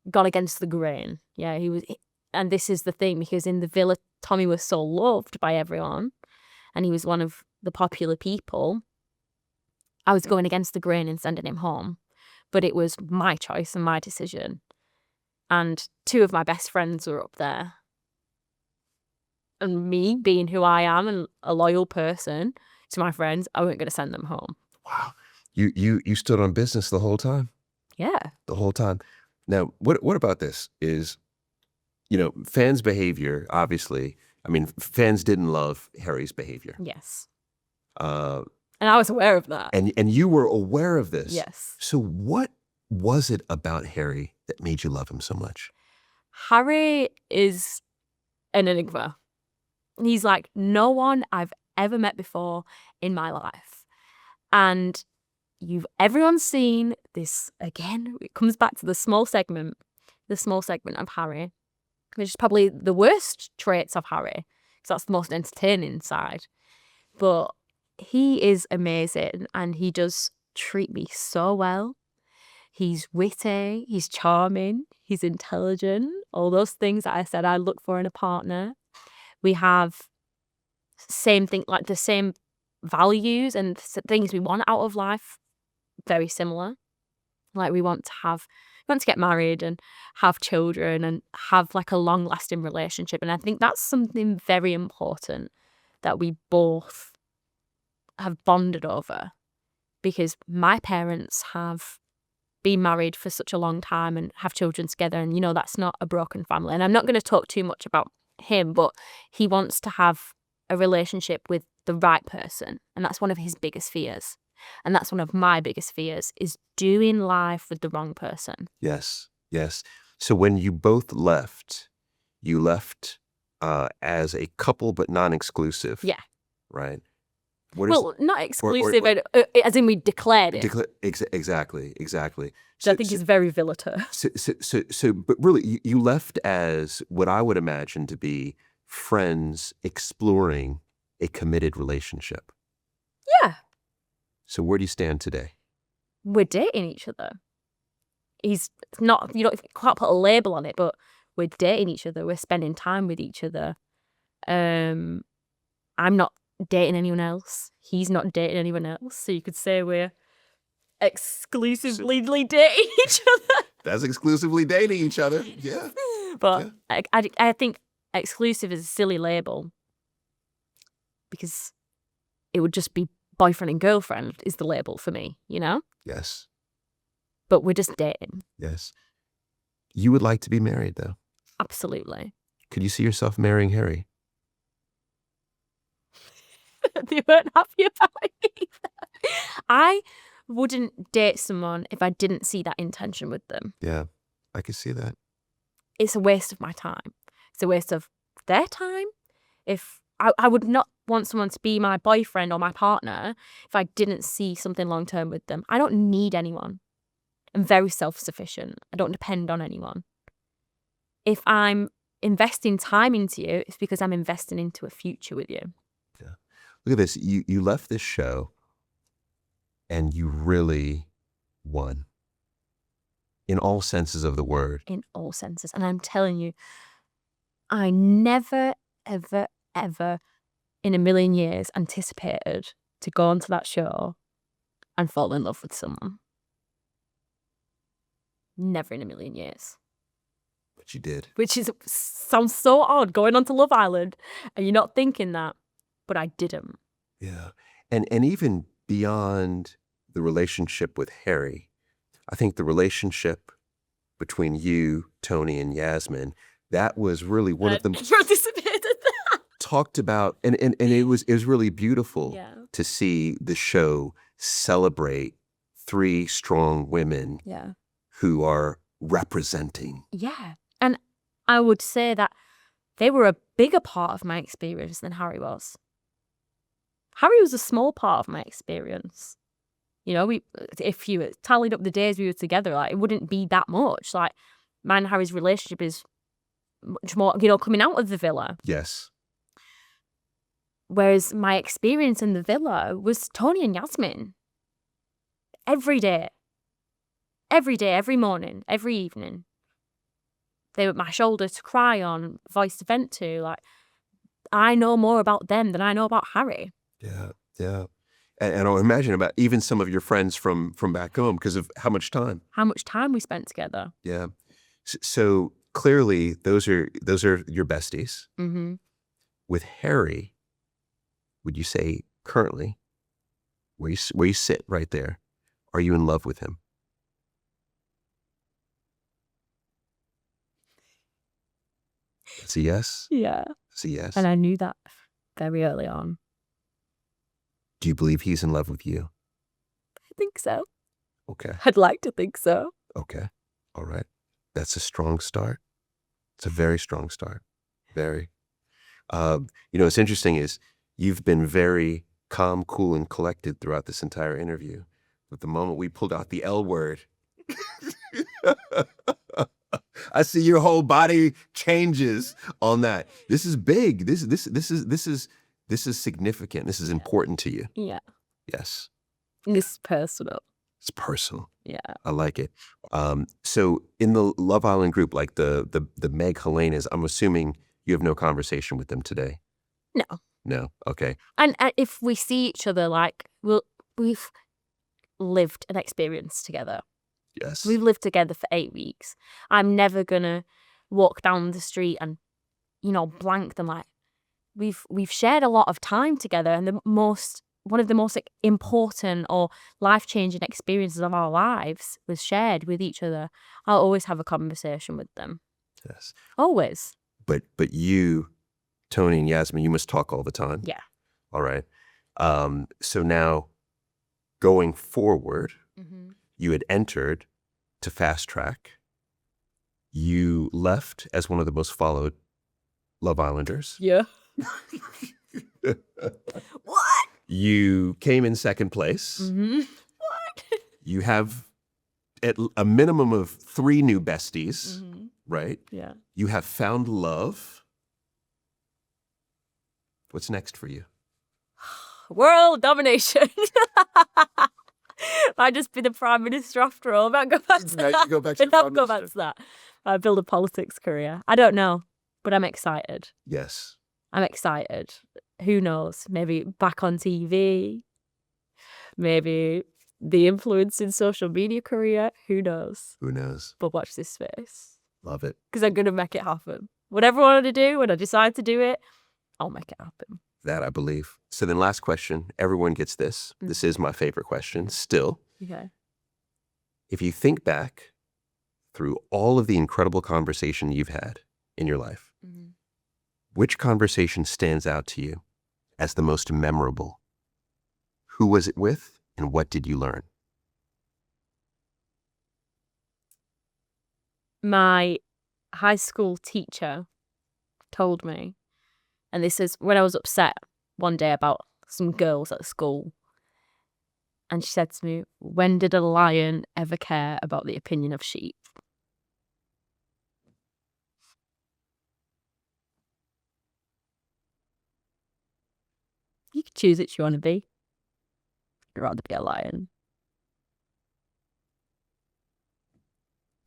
gone against the grain. Yeah, and this is the thing, because in the villa, Tommy was so loved by everyone and he was one of the popular people. I was going against the grain and sending him home, but it was my choice and my decision. And 2 of my best friends were up there. And me being who I am and a loyal person to my friends, I weren't going to send them home. Wow. You stood on business the whole time? Yeah. The whole time. Now, what about this is, fans' behavior, obviously, fans didn't love Harry's behavior. Yes. And I was aware of that. And you were aware of this. Yes. So what was it about Harry that made you love him so much? Harry is an enigma. He's like no one I've ever met before in my life. And everyone's seen this, again, it comes back to the small segment of Harry, which is probably the worst traits of Harry, because that's the most entertaining side. But he is amazing and he does treat me so well. He's witty, he's charming, he's intelligent, all those things that I said I look for in a partner. We have same thing, like the same values and things we want out of life, very similar. Like we want to get married and have children and have like a long lasting relationship. And I think that's something very important that we both have bonded over, because my parents have been married for such a long time and have children together. And, that's not a broken family. And I'm not going to talk too much about him, but he wants to have a relationship with the right person. And that's one of his biggest fears. And that's one of my biggest fears, is doing life with the wrong person. Yes. Yes. So when you both left, you left as a couple, but non-exclusive. Yeah. Right. Not exclusive, as in we declared it. Exactly. Which I think is very Villata. So, but really, you left as what I would imagine to be friends exploring a committed relationship. Yeah. So where do you stand today? We're dating each other. He's not, you can't put a label on it, but we're dating each other. We're spending time with each other. I'm not dating anyone else. He's not dating anyone else. So you could say we're exclusively dating each other. That's exclusively dating each other. Yeah. But yeah. I think exclusive is a silly label, because it would just be boyfriend and girlfriend is the label for me, Yes. But we're just dating. Yes. You would like to be married, though? Absolutely. Could you see yourself marrying Harry? They weren't happy about it either. I wouldn't date someone if I didn't see that intention with them. Yeah, I could see that. It's a waste of my time. It's a waste of their time. If I would not want someone to be my boyfriend or my partner if I didn't see something long-term with them. I don't need anyone. I'm very self-sufficient. I don't depend on anyone. If I'm investing time into you, it's because I'm investing into a future with you. Yeah. Look at this. You left this show and you really won. In all senses of the word. In all senses. And I'm telling you, I never, ever, ever in a million years anticipated to go onto that show and fall in love with someone. Never in a million years. But you did. Which sounds so odd, going onto Love Island and you're not thinking that, but I didn't. Yeah. And even beyond the relationship with Harry, I think the relationship between you, Tony, and Yasmin, that was really one of them anticipated that. Talked about, and it was really beautiful to see the show celebrate 3 strong women who are representing. Yeah. And I would say that they were a bigger part of my experience than Harry was. Harry was a small part of my experience. You know, if you tallied up the days we were together, like, it wouldn't be that much. Like, mine and Harry's relationship is much more, you know, coming out of the villa. Yes. Whereas my experience in the villa was Tony and Yasmin. Every day, every morning, every evening. They were my shoulder to cry on, voice to vent to. Like, I know more about them than I know about Harry. Yeah, yeah. And I imagine about even some of your friends from back home because of how much time we spent together. Yeah. So clearly those are your besties. Mm-hmm. With Harry, would you say currently, where you sit right there, are you in love with him? It's a yes? Yeah. It's a yes. And I knew that very early on. Do you believe he's in love with you? I think so. Okay. I'd like to think so. Okay. All right. That's a strong start. It's a very strong start. Very. You know, what's interesting is you've been very calm, cool, and collected throughout this entire interview. But the moment we pulled out the L word, I see your whole body changes on that. This is big. This is significant. This is important to you. Yeah. Yes. It's personal. It's personal. Yeah. I like it. So in the Love Island group, like the Meg Helenas, I'm assuming you have no conversation with them today. No. No. Okay. And if we see each other, like, we've lived an experience together. Yes. We've lived together for 8 weeks. I'm never gonna walk down the street and, you know, blank them. Like, we've shared a lot of time together, and one of the most important or life-changing experiences of our lives was shared with each other. I'll always have a conversation with them. Yes. Always. But you, Tony and Yasmin, you must talk all the time. Yeah. All right. So now, going forward, you had entered to Fast Track. You left as one of the most followed Love Islanders. Yeah. What? You came in second place. What? You have at a minimum of 3 new besties, right? Yeah. You have found love. What's next for you? World domination. I'd just be the Prime Minister after all. I might go back to that. Go back to your Prime go back to that. I build a politics career. I don't know, but I'm excited. Yes. I'm excited. Who knows? Maybe back on TV. Maybe the influencing social media career. Who knows? Who knows? But watch this space. Love it. Because I'm going to make it happen. Whatever I want to do, when I decide to do it, I'll make it happen. That I believe. So then last question. Everyone gets this. This is my favorite question still. Okay. If you think back through all of the incredible conversation you've had in your life, which conversation stands out to you as the most memorable? Who was it with, and what did you learn? My high school teacher told me, and this is when I was upset one day about some girls at school. And she said to me, when did a lion ever care about the opinion of sheep? You can choose which you want to be. I'd rather be a lion.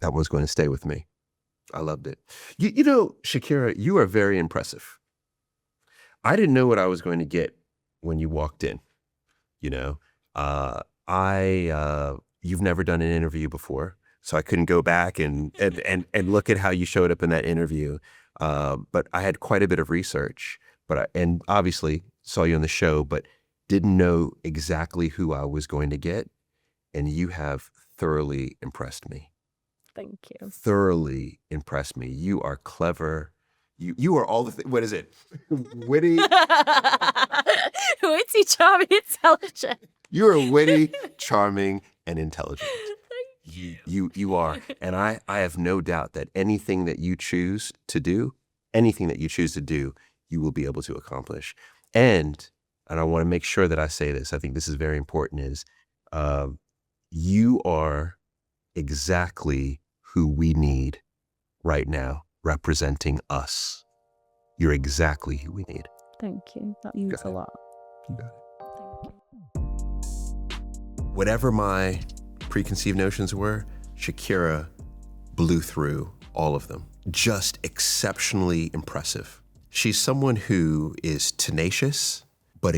That was going to stay with me. I loved it. You know, Shakira, you are very impressive. I didn't know what I was going to get when you walked in. You know, you've never done an interview before, so I couldn't go back and look at how you showed up in that interview. But I had quite a bit of research, and obviously saw you on the show, but didn't know exactly who I was going to get. And you have thoroughly impressed me. Thank you. Thoroughly impressed me. You are clever. You are all the what is it? Witty. Witty, charming, intelligent. You are witty, charming, and intelligent. You are. And I have no doubt that anything that you choose to do, you will be able to accomplish. And I want to make sure that I say this, I think this is very important, is you are exactly who we need right now representing us. You're exactly who we need. Thank you. That means a lot. You got it. Whatever my preconceived notions were, Shakira blew through all of them. Just exceptionally impressive. She's someone who is tenacious, but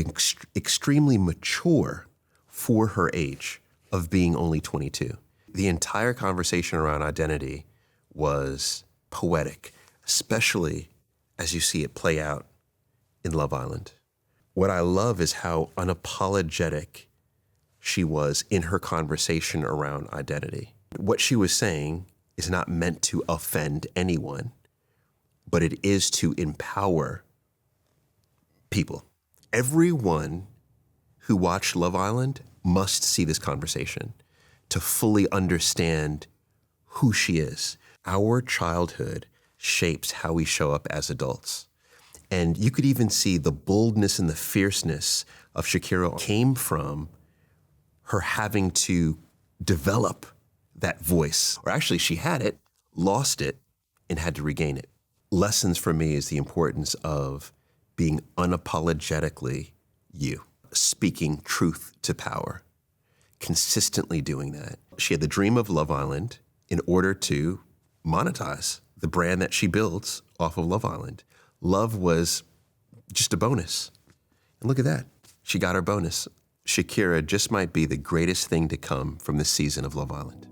extremely mature for her age of being only 22. The entire conversation around identity was poetic, especially as you see it play out in Love Island. What I love is how unapologetic she was in her conversation around identity. What she was saying is not meant to offend anyone, but it is to empower people. Everyone who watched Love Island must see this conversation to fully understand who she is. Our childhood shapes how we show up as adults. And you could even see the boldness and the fierceness of Shakira came from her having to develop that voice. Or actually, she had it, lost it, and had to regain it. Lessons for me is the importance of being unapologetically you, speaking truth to power, consistently doing that. She had the dream of Love Island in order to monetize the brand that she builds off of Love Island. Love was just a bonus. And look at that. She got her bonus. Shakira just might be the greatest thing to come from this season of Love Island.